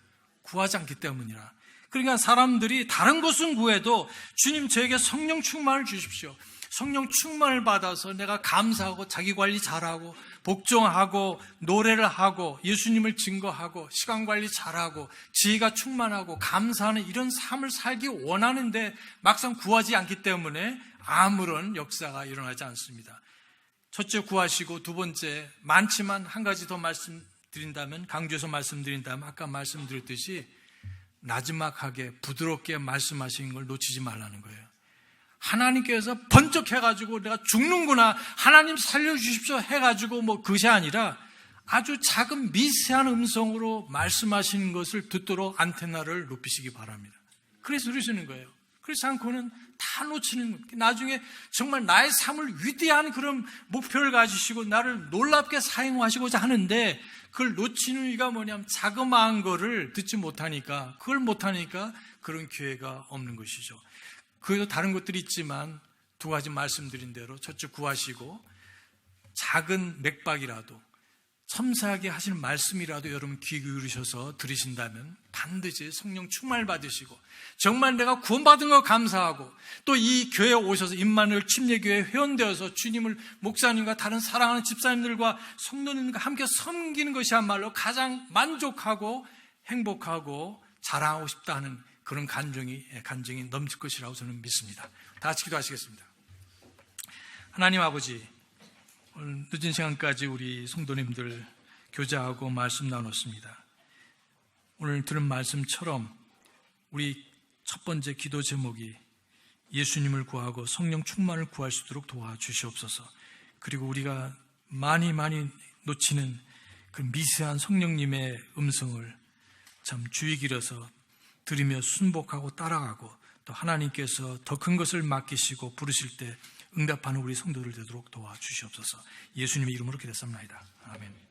A: 구하지 않기 때문이라. 그러니까 사람들이 다른 것은 구해도 주님 저에게 성령 충만을 주십시오. 성령 충만을 받아서 내가 감사하고 자기관리 잘하고 복종하고 노래를 하고 예수님을 증거하고 시간관리 잘하고 지혜가 충만하고 감사하는 이런 삶을 살기 원하는데 막상 구하지 않기 때문에 아무런 역사가 일어나지 않습니다. 첫째 구하시고, 두 번째 많지만 한 가지 더 말씀드린다면, 강조해서 말씀드린다면 아까 말씀드렸듯이 나지막하게 부드럽게 말씀하시는 걸 놓치지 말라는 거예요. 하나님께서 번쩍 해가지고 내가 죽는구나, 하나님 살려주십시오 해가지고 뭐 그것이 아니라 아주 작은 미세한 음성으로 말씀하시는 것을 듣도록 안테나를 높이시기 바랍니다. 그래서 누리시는 거예요. 그렇지 않고는 다 놓치는 거예요. 나중에 정말 나의 삶을 위대한 그런 목표를 가지시고 나를 놀랍게 사용하시고자 하는데 그걸 놓치는 이유가 뭐냐면 자그마한 거를 듣지 못하니까, 그걸 못하니까 그런 기회가 없는 것이죠. 그래도 다른 것들이 있지만 두 가지 말씀드린 대로 첫째 구하시고, 작은 맥박이라도 섬세하게 하시는 말씀이라도 여러분 귀 기울이셔서 들으신다면 반드시 성령 충만을 받으시고, 정말 내가 구원받은 거 감사하고 또 이 교회에 오셔서 임마누엘 침례교회 회원되어서 주님을 목사님과 다른 사랑하는 집사님들과 성도님과 함께 섬기는 것이야말로 가장 만족하고 행복하고 자랑하고 싶다는 그런 간증이 넘칠 것이라고 저는 믿습니다. 다 같이 기도하시겠습니다. 하나님 아버지, 오늘 늦은 시간까지 우리 성도님들 교제하고 말씀 나눴습니다. 오늘 들은 말씀처럼 우리 첫 번째 기도 제목이 예수님을 구하고 성령 충만을 구할 수 있도록 도와주시옵소서. 그리고 우리가 많이 놓치는 그 미세한 성령님의 음성을 참 주의 길어서 들으며 순복하고 따라가고, 또 하나님께서 더 큰 것을 맡기시고 부르실 때 응답하는 우리 성도들 되도록 도와주시옵소서. 예수님의 이름으로 기도했습니다. 아멘.